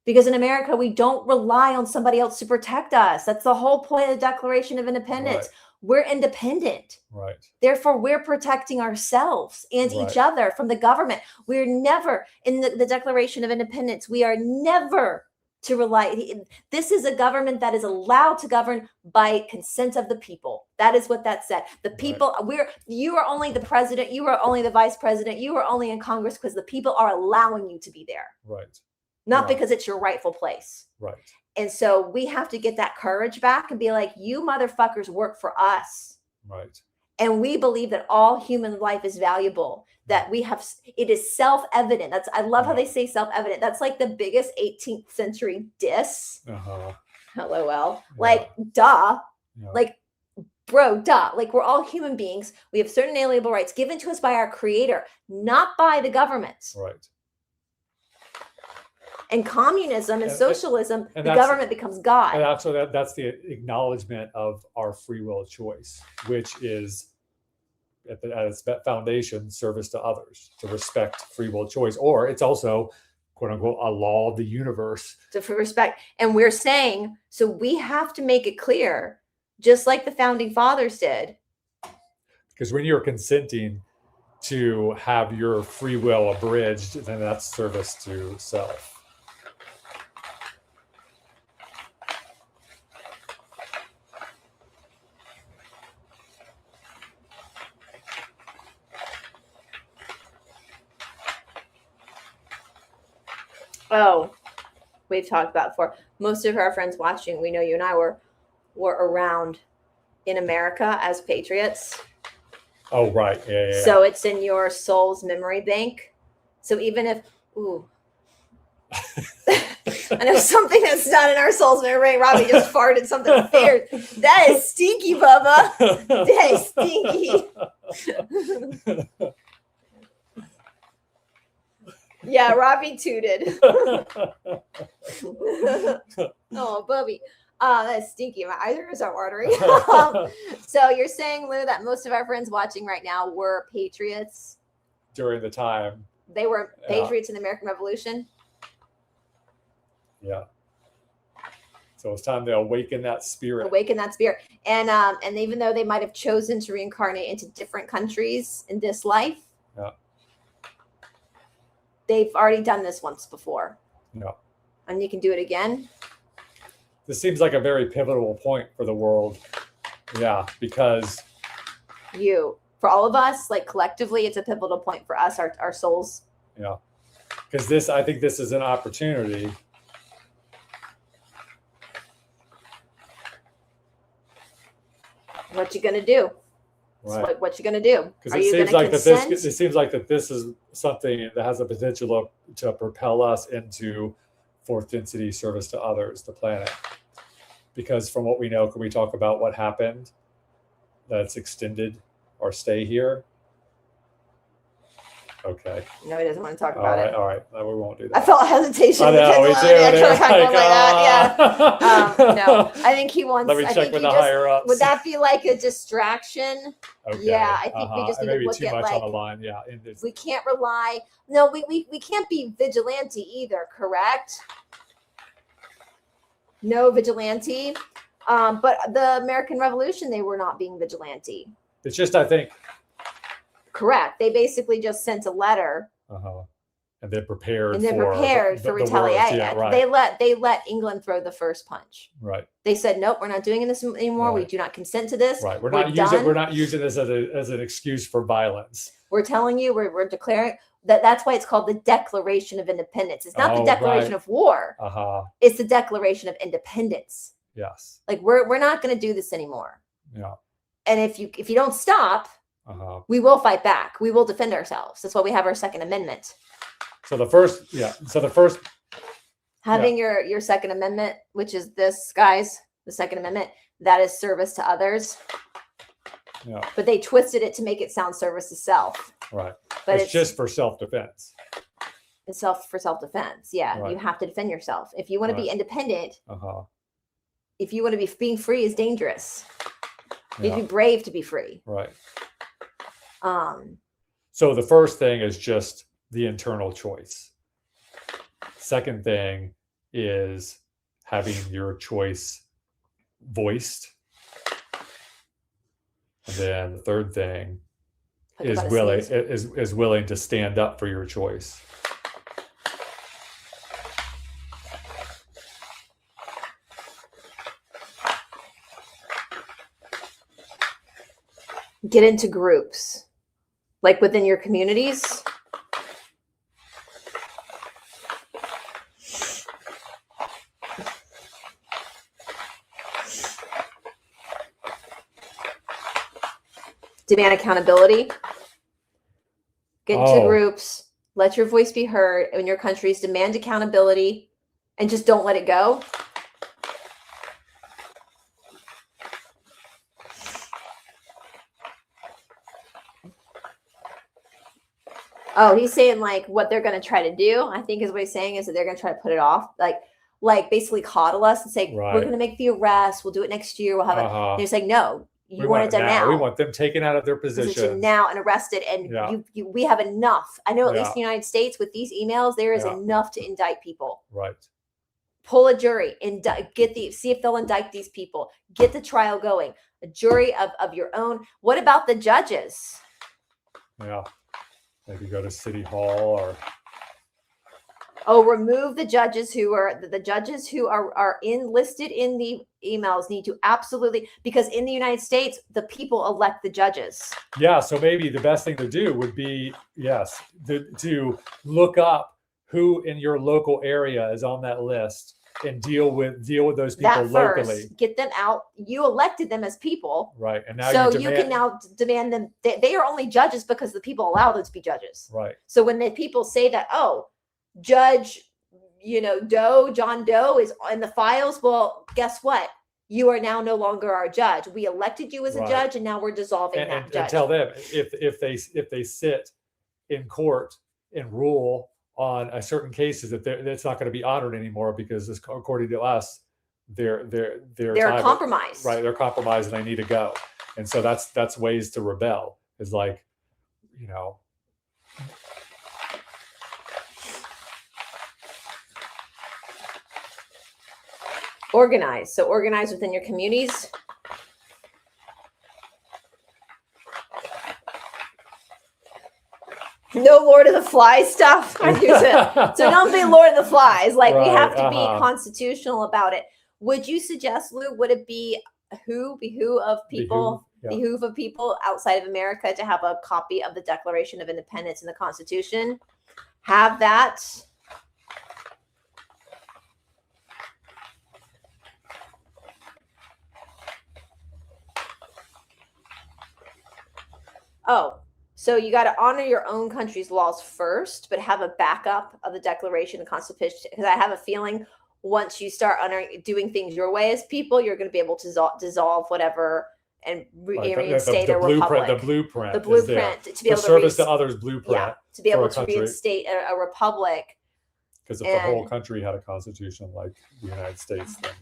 Because in America, we don't rely on somebody else to protect us. That's the whole point of the Declaration of Independence. Right. We're independent. Right. Therefore, we're protecting ourselves and each other from the government. We're never, in the Declaration of Independence, we are never to rely. This is a government that is allowed to govern by consent of the people. That is what that said. The people, you are only the president, you are only the vice president, you are only in Congress because the people are allowing you to be there. Right. Not because it's your rightful place. Right. And so we have to get that courage back and be like, you motherfuckers work for us. Right. And we believe that all human life is valuable, that it is self-evident. I love how they say self-evident. That's like the biggest 18th century diss. LOL. Like, duh. Yeah. Like, bro, duh. Like, we're all human beings. We have certain inalienable rights given to us by our creator, not by the government. Right. And communism and socialism, the government becomes God. And also that's the acknowledgement of our free will choice, which is at its foundation, service to others, to respect free will choice. Or it's also, quote unquote, a law of the universe. To respect. And we're saying, so we have to make it clear, just like the founding fathers did. Because when you're consenting to have your free will abridged, then that's service to self. Oh, we've talked about before. Most of our friends watching, we know you and I were around in America as patriots. Oh, right. Yeah. So it's in your soul's memory bank. So even if, I know something that's not in our soul's memory bank. Robbie just farted something fierce. That is stinky, Bubba. That is stinky. Yeah, Robbie tooted. Oh, Bubby. That's stinky. My eyes are watering. So you're saying, Lou, that most of our friends watching right now were patriots? During the time. They were patriots in the American Revolution? Yeah. So it's time to awaken that spirit. And even though they might have chosen to reincarnate into different countries in this life, Yeah. they've already done this once before. Yeah. And you can do it again. This seems like a very pivotal point for the world. Yeah, because for all of us, like collectively, it's a pivotal point for us, our souls. Yeah. Because I think this is an opportunity. What you gonna do? Right. What you gonna do? Because it seems like that this is something that has the potential to propel us into fourth density service to others, the planet. Because from what we know, can we talk about what happened that's extended our stay here? Okay. No, he doesn't want to talk about it. All right. No, we won't do that. I felt hesitation. I know, me too. No, I think he wants. Let me check with the higher ups. Would that be like a distraction? Okay. Yeah, I think we just need to look too at much like on the line. Yeah. We can't rely. No, we can't be vigilante either. Correct. No vigilante. But the American Revolution, they were not being vigilante. It's just, I think. Correct. They basically just sent a letter. And then prepared for retaliation. Yeah, right. They let England throw the first punch. Right. They said, nope, we're not doing this anymore. Right. We do not consent to this. Right. We're not using this as an excuse for violence. We're telling you, we're declaring that's why it's called the Declaration of Independence. It's not the Declaration of War. It's the Declaration of Independence. Yes. Like we're not going to do this anymore. Yeah. And if you don't stop, we will fight back. We will defend ourselves. That's why we have our Second Amendment. So the first having your Second Amendment, which is this, guys, the Second Amendment, that is service to others. Yeah. But they twisted it to make it sound service to self. Right. But it's just for self-defense. It's for self-defense. Yeah. Right. You have to defend yourself. If you want to be independent, if you want to be being free is dangerous. You have to be brave to be free. Right. So the first thing is just the internal choice. Second thing is having your choice voiced. And then the third thing is willing to stand up for your choice. Get into groups, like within your communities. Demand accountability. Get into groups. Let your voice be heard in your countries. Demand accountability, and just don't let it go. Oh, he's saying like what they're going to try to do, I think is what he's saying, is that they're going to try to put it off. Like basically coddle us and say, we're going to make the arrest. We'll do it next year. We'll have it. And he's like, no, you want it done now. We want them taken out of their position now and arrested. And we have enough. I know at least in the United States with these emails, there is enough to indict people. Right. Pull a jury, see if they'll indict these people. Get the trial going. A jury of your own. What about the judges? Yeah. Maybe go to City Hall remove the judges who are listed in the emails need to absolutely, because in the United States, the people elect the judges. Yeah. So maybe the best thing to do would be, to look up who in your local area is on that list and deal with those people locally. Get them out. You elected them as people. Right. And now you can now demand them. They are only judges because the people allow them to be judges. Right. So when the people say that, Judge, John Doe is in the files. Well, guess what? You are now no longer our judge. We elected you as a judge, and now we're dissolving that judge. And tell them if they sit in court and rule on a certain cases that it's not going to be honored anymore, because according to us, they're compromised. Right, they're compromised and they need to go. And so that's ways to rebel. Is like, Organize. So organize within your communities. No Lord of the Flies stuff. I use it. So don't be Lord of the Flies. Like we have to be constitutional about it. Would you suggest, Lou, would it be behoove of people outside of America to have a copy of the Declaration of Independence and the Constitution? Have that. Oh, so you got to honor your own country's laws first, but have a backup of the Declaration and Constitution. Because I have a feeling once you start doing things your way as people, you're going to be able to dissolve whatever and reinstate a republic. The blueprint to be able to service to others blueprint. Yeah, to be able to reinstate a republic. Because if the whole country had a constitution like the United States, then.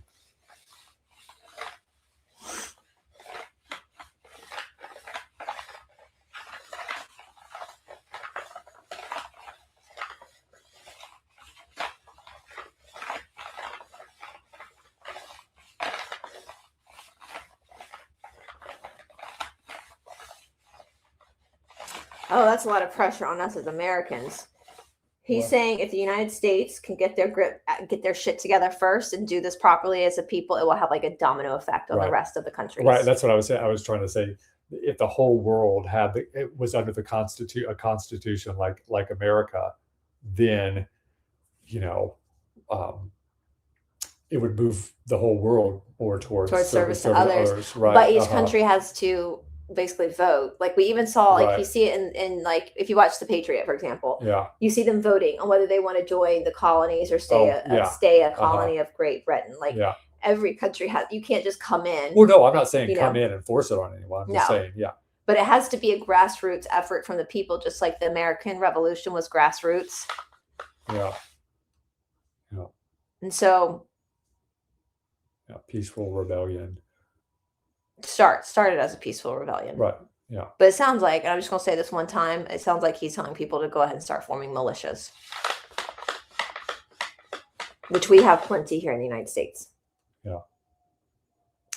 Oh, that's a lot of pressure on us as Americans. He's saying if the United States can get their shit together first and do this properly as a people, it will have like a domino effect on the rest of the countries. Right. That's what I was saying. I was trying to say, if the whole world it was under a constitution like America, then, it would move the whole world more towards service to others. Right. But each country has to basically vote. Like we even saw, you see it in like if you watch The Patriot, for example, you see them voting on whether they want to join the colonies or stay a colony of Great Britain. Like every country you can't just come in. Well, no, I'm not saying come in and force it on anyone. I'm just saying, but it has to be a grassroots effort from the people, just like the American Revolution was grassroots. And so peaceful rebellion. Started as a peaceful rebellion. Right. Yeah. But it sounds like, and I'm just going to say this one time, it sounds like he's telling people to go ahead and start forming militias, which we have plenty here in the United States. Yeah.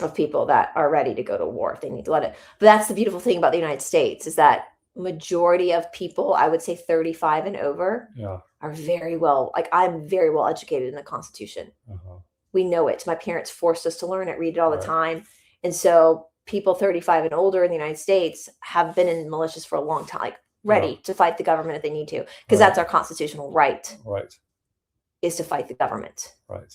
Of people that are ready to go to war if they need to let it. But that's the beautiful thing about the United States is that majority of people, I would say 35 and over, are very well, like I'm very well educated in the Constitution. We know it. My parents forced us to learn it, read it all the time. And so people 35 and older in the United States have been in militias for a long time, like ready to fight the government if they need to, because that's our constitutional right. Right. Is to fight the government. Right.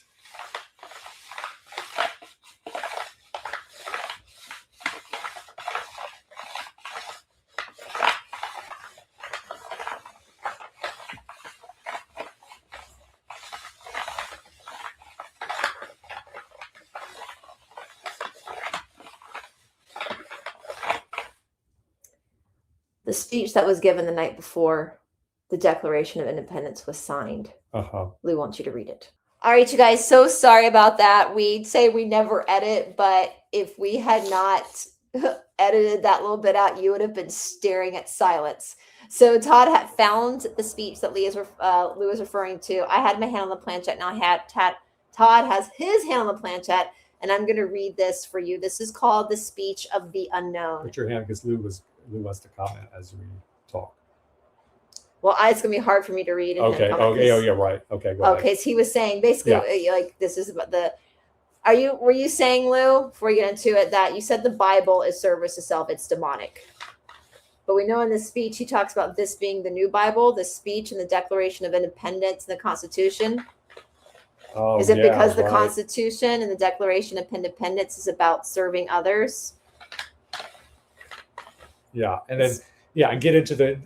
The speech that was given the night before the Declaration of Independence was signed. Lou wants you to read it. All right, you guys, so sorry about that. We'd say we never edit, but if we had not edited that little bit out, you would have been staring at silence. So Todd had found the speech that Lou was referring to. I had my hand on the planchette. Now Todd has his hand on the planchette, and I'm going to read this for you. This is called The Speech of the Unknown. Put your hand because Lou wants to comment as we talk. Well, it's going to be hard for me to read. Okay. Right. Okay. Go ahead. Okay. So he was saying basically, like this is about were you saying, Lou, before you get into it, that you said the Bible is service to self, it's demonic. But we know in this speech, he talks about this being the new Bible, the speech and the Declaration of Independence and the Constitution. Is it because the Constitution and the Declaration of Independence is about serving others? Yeah, and then and get into it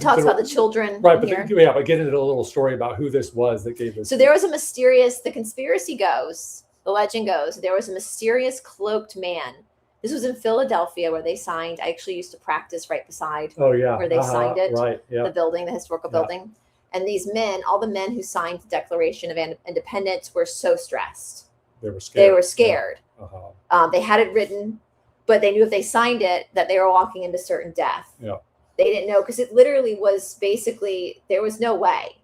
talks about the children, right? But but get into a little story about who this was that gave this. So there was the conspiracy goes, the legend goes, there was a mysterious cloaked man. This was in Philadelphia where they signed. I actually used to practice right beside where they signed it, the building, the historical building. And these men, all the men who signed the Declaration of Independence, were so stressed. They were scared. They had it written. But they knew if they signed it that they were walking into certain death. They didn't know because it literally was basically there was no way.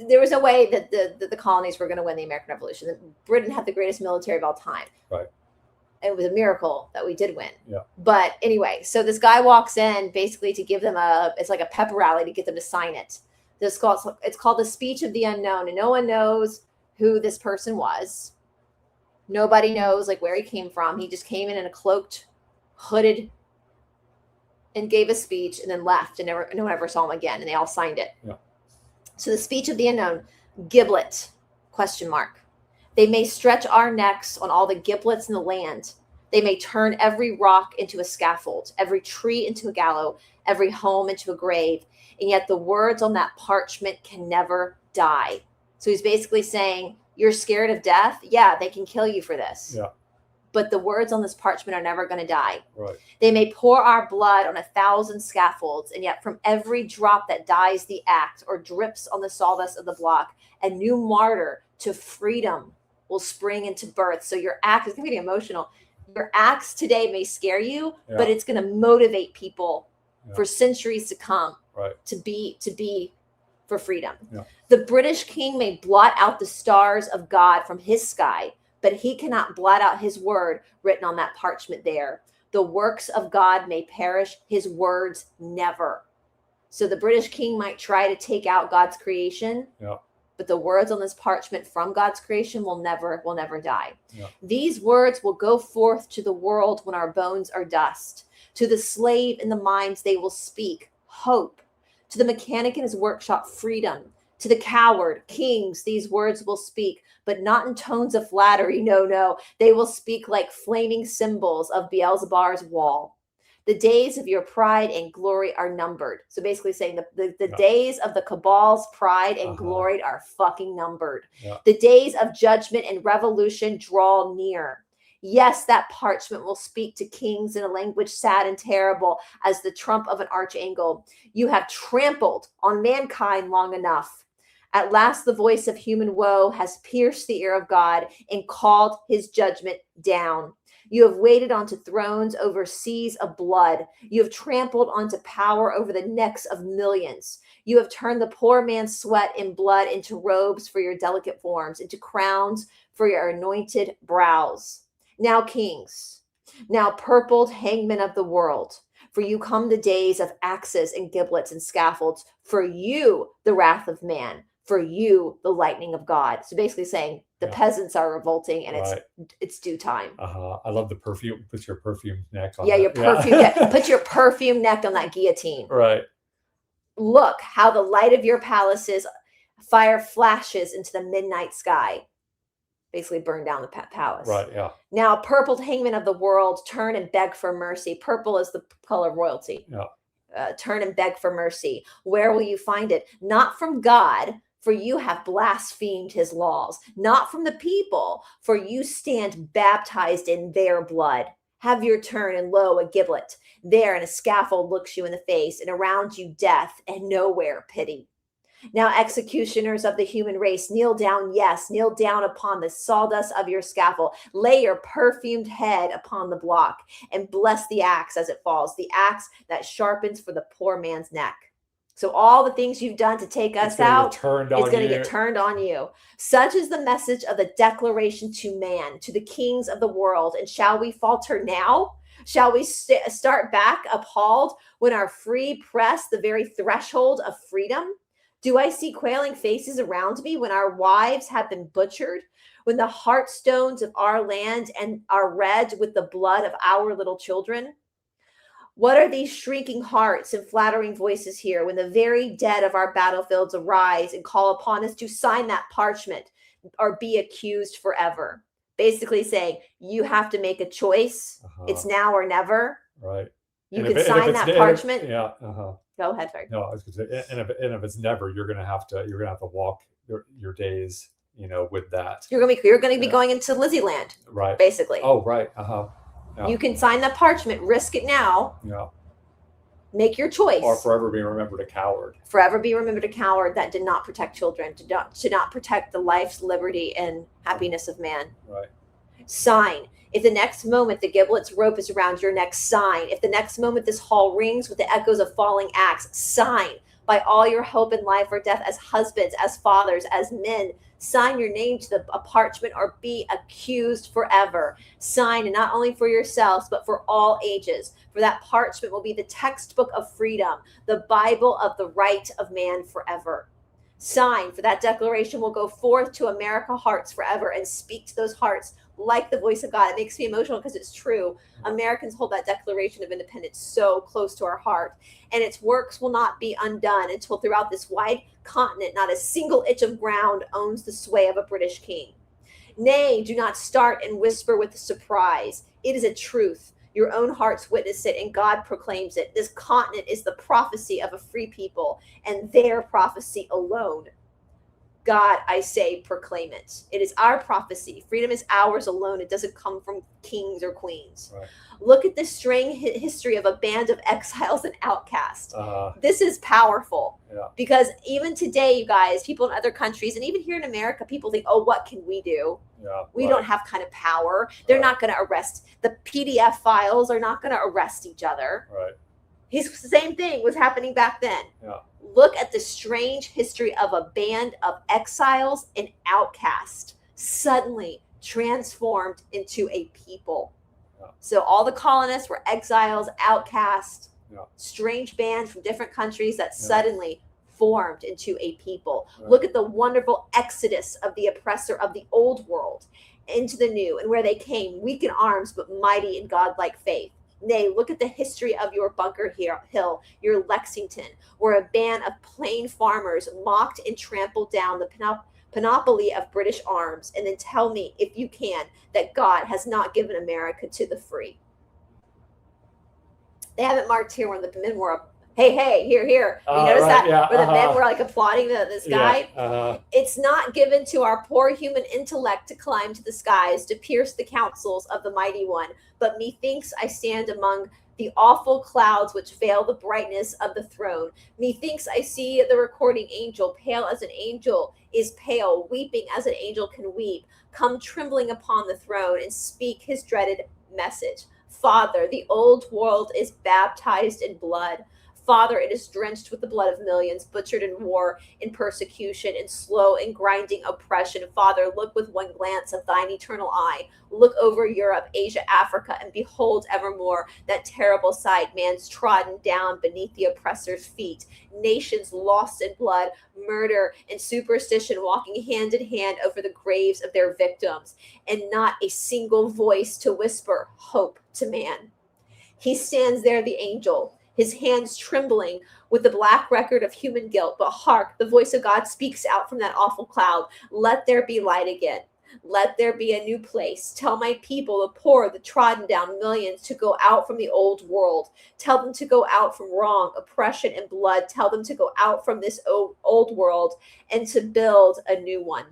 there was no way that the colonies were going to win the American Revolution. Britain had the greatest military of all time. Right. It was a miracle that we did win. Yeah. But anyway, so this guy walks in basically to give them it's like a pep rally to get them to sign it. It's called the Speech of the Unknown, and no one knows who this person was. Nobody knows like where he came from. He just came in a cloaked, hooded, and gave a speech and then left, and no one ever saw him again, and they all signed it. Yeah. So the Speech of the Unknown, giblet, ? They may stretch our necks on all the giblets in the land. They may turn every rock into a scaffold, every tree into a gallows, every home into a grave. And yet the words on that parchment can never die. So he's basically saying, you're scared of death? Yeah, they can kill you for this. Yeah. But the words on this parchment are never going to die. Right. They may pour our blood on 1,000 scaffolds, and yet from every drop that dyes the act or drips on the sawdust of the block, a new martyr to freedom will spring into birth. So your axe is going to be emotional. Your axe today may scare you, but it's going to motivate people for centuries to come to be for freedom. Yeah. The British king may blot out the stars of God from his sky, but he cannot blot out his word written on that parchment there. The works of God may perish, his words never. So the British king might try to take out God's creation. Yeah. But the words on this parchment from God's creation will never die. Yeah. These words will go forth to the world when our bones are dust. To the slave in the mines, they will speak hope. To the mechanic in his workshop, freedom. To the coward, kings, these words will speak, but not in tones of flattery. No. They will speak like flaming symbols of Beelzebub's wall. The days of your pride and glory are numbered. So basically saying the days of the cabal's pride and glory are fucking numbered. Yeah. The days of judgment and revolution draw near. Yes, that parchment will speak to kings in a language sad and terrible as the trump of an archangel. You have trampled on mankind long enough. At last, the voice of human woe has pierced the ear of God and called his judgment down. You have waded onto thrones over seas of blood. You have trampled onto power over the necks of millions. You have turned the poor man's sweat and blood into robes for your delicate forms, into crowns for your anointed brows. Now kings, now purpled hangmen of the world, for you come the days of axes and giblets and scaffolds, for you the wrath of man, for you the lightning of God. So basically saying the peasants are revolting and it's due time. I love the perfume. Put your perfume neck on. Your perfume neck. Put your perfume neck on that guillotine. Right. Look how the light of your palaces fire flashes into the midnight sky. Basically burn down the palace. Right, yeah. Now purpled hangmen of the world, turn and beg for mercy. Purple is the color of royalty. Yeah. Turn and beg for mercy. Where will you find it? Not from God, for you have blasphemed his laws. Not from the people, for you stand baptized in their blood. Have your turn, and lo, a giblet. There, and a scaffold looks you in the face, and around you death, and nowhere pity. Now, executioners of the human race, kneel down, yes, kneel down upon the sawdust of your scaffold. Lay your perfumed head upon the block, and bless the axe as it falls, the axe that sharpens for the poor man's neck. So all the things you've done to take us out, it's going to get turned on you. Such is the message of the declaration to man, to the kings of the world. And shall we falter now? Shall we start back appalled when our free press the very threshold of freedom? Do I see quailing faces around me when our wives have been butchered, when the heartstones of our land and are red with the blood of our little children? What are these shrinking hearts and flattering voices here when the very dead of our battlefields arise and call upon us to sign that parchment or be accused forever? Basically saying, you have to make a choice. It's now or never. Right. You can sign that parchment. Yeah. Go ahead, Ferg. No, I was going to say, and if it's never, you're going to have to walk your days, with that. You're going to be going into Lizzie land. Right. Basically. Oh, right. Yeah. You can sign that parchment, risk it now. Yeah. Make your choice. Or forever be remembered a coward. Forever be remembered a coward that did not protect children, did not protect the life, liberty, and happiness of man. Right. Sign. If the next moment the giblet's rope is around your neck, sign. If the next moment this hall rings with the echoes of falling axe, sign. by all your hope in life or death, as husbands, as fathers, as men. Sign your name to a parchment or be accused forever. Sign not only for yourselves, but for all ages. For that parchment will be the textbook of freedom, the Bible of the right of man forever. Sign, for that declaration will go forth to America hearts forever and speak to those hearts like the voice of God. It makes me emotional because it's true. Americans hold that Declaration of Independence so close to our heart, and its works will not be undone until throughout this wide continent not a single inch of ground owns the sway of a British king. Nay, do not start and whisper with surprise. It is a truth. Your own hearts witness it, and God proclaims it. This continent is the prophecy of a free people, and their prophecy alone. God, I say, proclaim it. It is our prophecy. Freedom is ours alone. It doesn't come from kings or queens. Right. Look at the strange history of a band of exiles and outcasts. This is powerful because even today, you guys, people in other countries, and even here in America, people think, oh, what can we do? We don't have kind of power. They're not going to arrest. The PDF files are not going to arrest each other. Right. The same thing was happening back then. Yeah. Look at the strange history of a band of exiles and outcasts suddenly transformed into a people. Yeah. So all the colonists were exiles, outcasts, strange bands from different countries that suddenly formed into a people. Right. Look at the wonderful exodus of the oppressor of the old world into the new, and where they came, weak in arms, but mighty in godlike faith. Nay, look at the history of your Bunker Hill, your Lexington, where a band of plain farmers mocked and trampled down the panoply of British arms. And then tell me, if you can, that God has not given America to the free. They haven't marked here where the men were up. Hey, here. You notice that? Yeah, where the men were like applauding this guy? Yeah, It's not given to our poor human intellect to climb to the skies, to pierce the counsels of the mighty one. But methinks I stand among the awful clouds which veil the brightness of the throne. Methinks I see the recording angel, pale as an angel is pale, weeping as an angel can weep, come trembling upon the throne and speak his dreaded message. Father, the old world is baptized in blood. Father, it is drenched with the blood of millions, butchered in war, in persecution, in slow and grinding oppression. Father, look with one glance of thine eternal eye. Look over Europe, Asia, Africa, and behold evermore that terrible sight, man's trodden down beneath the oppressor's feet, nations lost in blood, murder, and superstition walking hand in hand over the graves of their victims, and not a single voice to whisper hope to man. He stands there, the angel, his hands trembling with the black record of human guilt. But hark, the voice of God speaks out from that awful cloud. Let there be light again. Let there be a new place. Tell my people, the poor, the trodden down millions, to go out from the old world. Tell them to go out from wrong, oppression, and blood. Tell them to go out from this old world and to build a new one.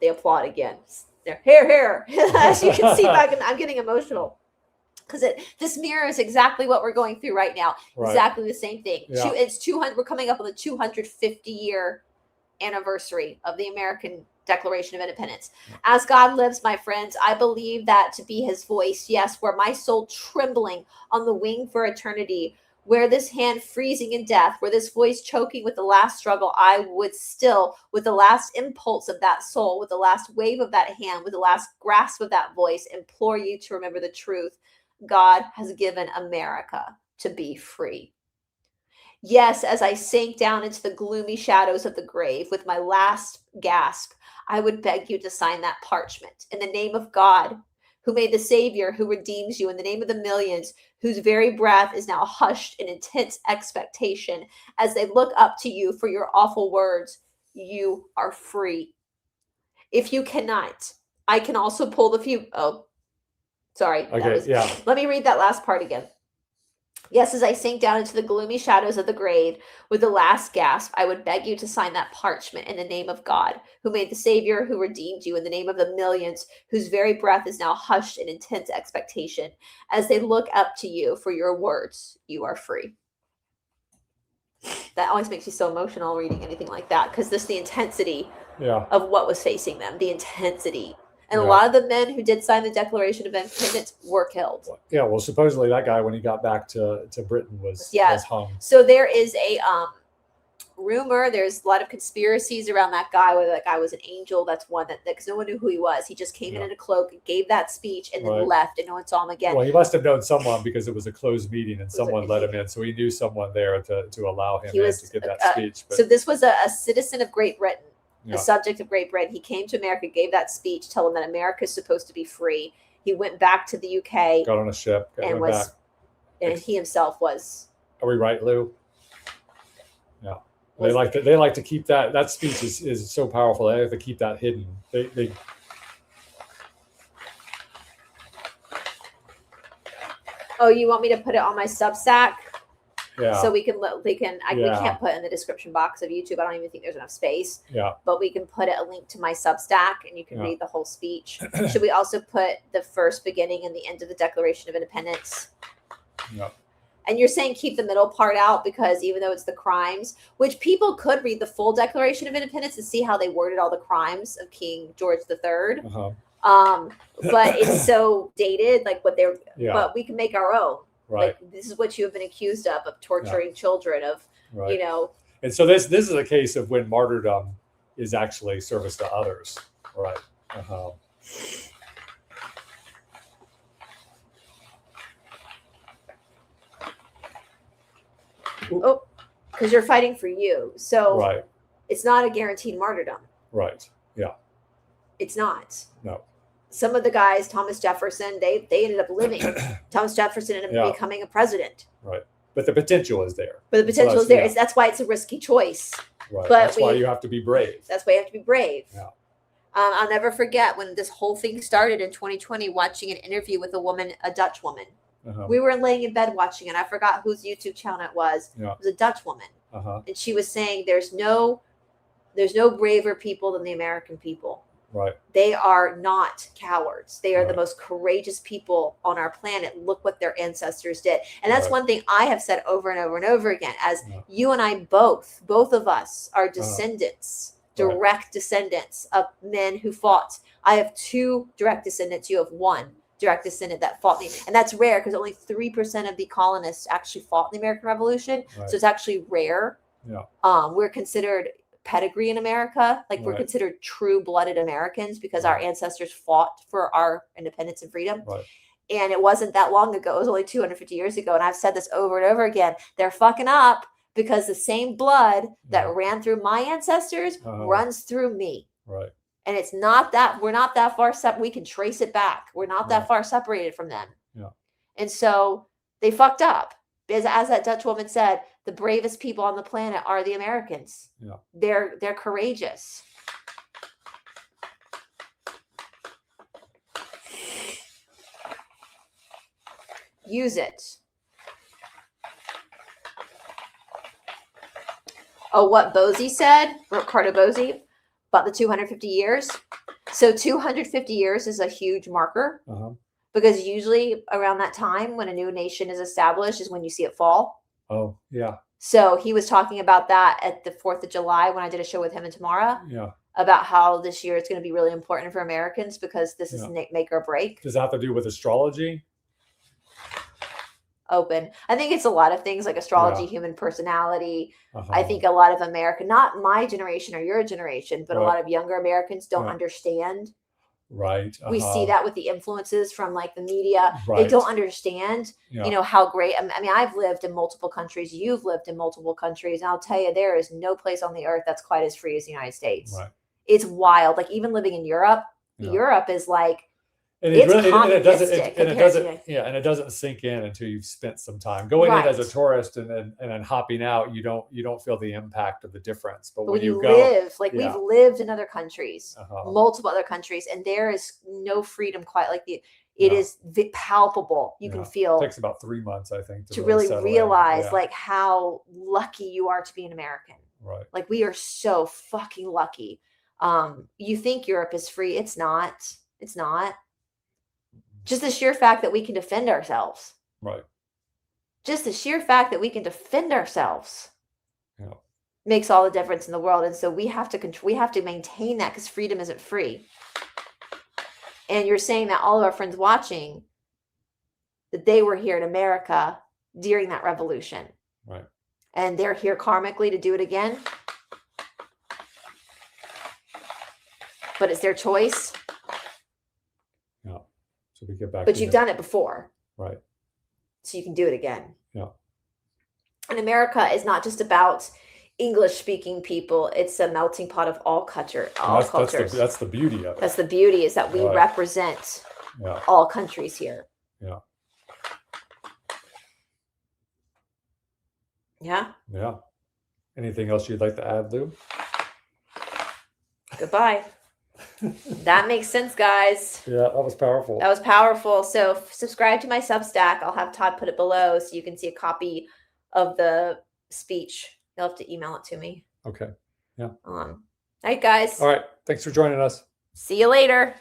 They applaud again. They're here. As you can see, I'm getting emotional. Because this mirrors exactly what we're going through right now. Right. Exactly the same thing. Yeah. It's 200. We're coming up on the 250-year anniversary of the American Declaration of Independence. As God lives, my friends, I believe that to be his voice. Yes, where my soul trembling on the wing for eternity, where this hand freezing in death, where this voice choking with the last struggle, I would still, with the last impulse of that soul, with the last wave of that hand, with the last grasp of that voice, implore you to remember the truth. God has given America to be free. Yes, as I sank down into the gloomy shadows of the grave with my last gasp, I would beg you to sign that parchment in the name of God, who made the Savior, who redeems you, in the name of the millions, whose very breath is now hushed in intense expectation as they look up to you for your awful words. You are free. If you cannot, I can also pull the few. Sorry. Okay, Let me read that last part again. Yes, as I sink down into the gloomy shadows of the grave with the last gasp, I would beg you to sign that parchment in the name of God, who made the Savior, who redeemed you, in the name of the millions, whose very breath is now hushed in intense expectation as they look up to you for your words. You are free. That always makes me so emotional reading anything like that, because this the intensity of what was facing them, the intensity. And a lot of the men who did sign the Declaration of Independence were killed. Yeah, well, supposedly that guy, when he got back to Britain, was hung. So there is a rumor, there's a lot of conspiracies around that guy, whether that guy was an angel. That's one that, because no one knew who he was. He just came in a cloak, gave that speech, and then left, and no one saw him again. Well, he must have known someone because it was a closed meeting and someone let him in. So he knew someone there to allow him in to give that speech. But, so this was a citizen of Great Britain. The subject of Great Britain. He came to America, gave that speech, telling that America is supposed to be free. He went back to the UK, got on a ship, and he himself was. Are we right, Lou? Yeah, they like to keep that speech is so powerful. They have to keep that hidden. They Oh, you want me to put it on my Substack? Yeah. So we can't put it in the description box of YouTube. I don't even think there's enough space. Yeah. But we can put a link to my Substack, and you can read the whole speech. Should we also put the first beginning and the end of the Declaration of Independence? Yeah. And you're saying keep the middle part out because even though it's the crimes, which people could read the full Declaration of Independence and see how they worded all the crimes of King George III. But it's so dated, like what they're. But we can make our own. Right. Like, this is what you have been accused of torturing children, of, you know. And so this is a case of when martyrdom is actually service to others. Right. Oh, because you're fighting for you. So it's not a guaranteed martyrdom. Right. Yeah. It's not. No. Some of the guys, Thomas Jefferson, they ended up living. Thomas Jefferson ended up becoming a president. Right. But the potential is there. But the potential is there. That's why it's a risky choice. Right. But that's why you have to be brave. That's why you have to be brave. Yeah. I'll never forget when this whole thing started in 2020, watching an interview with a Dutch woman. We were laying in bed watching it. I forgot whose YouTube channel it was. It was a Dutch woman. And she was saying there's no braver people than the American people. Right. They are not cowards. They are the most courageous people on our planet. Look what their ancestors did. And that's one thing I have said over and over and over again, as you and I both of us are descendants, direct descendants of men who fought. I have 2 direct descendants. You have 1 direct descendant that fought me. And that's rare because only 3% of the colonists actually fought in the American Revolution. So it's actually rare. Yeah. We're considered pedigree in America, like we're considered true-blooded Americans because our ancestors fought for our independence and freedom. And it wasn't that long ago. It was only 250 years ago. And I've said this over and over again. They're fucking up because the same blood that ran through my ancestors runs through me. Right. And it's not that we're not that far we can trace it back. We're not that far separated from them. Yeah. And so they fucked up. Because as that Dutch woman said, the bravest people on the planet are the Americans. Yeah. They're courageous. Use it. Oh, what Bosie said, Ricardo Bosie, about the 250 years. So 250 years is a huge marker. Because usually around that time when a new nation is established is when you see it fall. Oh, yeah. So he was talking about that at the 4th of July when I did a show with him and Tamara. Yeah. About how this year it's going to be really important for Americans because this is make or break. Does that have to do with astrology? Open. I think it's a lot of things like astrology, human personality. I think a lot of America, not my generation or your generation, but a lot of younger Americans don't understand. Right. We see that with the influences from like the media. They don't understand, you know, how great. I mean, I've lived in multiple countries. You've lived in multiple countries. And I'll tell you, there is no place on the earth that's quite as free as the United States. Right. It's wild. Like even living in Europe, Europe is like, and it doesn't sink in until you've spent some time going in as a tourist and then hopping out. You don't feel the impact of the difference. But when you live, we've lived in other countries, multiple other countries, and there is no freedom quite like it is palpable. You can feel. It takes about 3 months, I think, to really realize like how lucky you are to be an American. Right. Like we are so fucking lucky. You think Europe is free? It's not. It's not. Just the sheer fact that we can defend ourselves. Right. Just the sheer fact that we can defend ourselves makes all the difference in the world. And so we have to maintain that because freedom isn't free. And you're saying that all of our friends watching, that they were here in America during that revolution. Right. And they're here karmically to do it again. But it's their choice. Yeah. So we get back. But you've done it before. Right. So you can do it again. Yeah. And America is not just about English-speaking people. It's a melting pot of all cultures. That's the beauty of it. That's the beauty, is that we represent all countries here. Yeah. Yeah. Yeah. Anything else you'd like to add, Lou? Goodbye. That makes sense, guys. Yeah, that was powerful. That was powerful. So subscribe to my Substack. I'll have Todd put it below so you can see a copy of the speech. You'll have to email it to me. Okay. Yeah. All right, guys. All right. Thanks for joining us. See you later.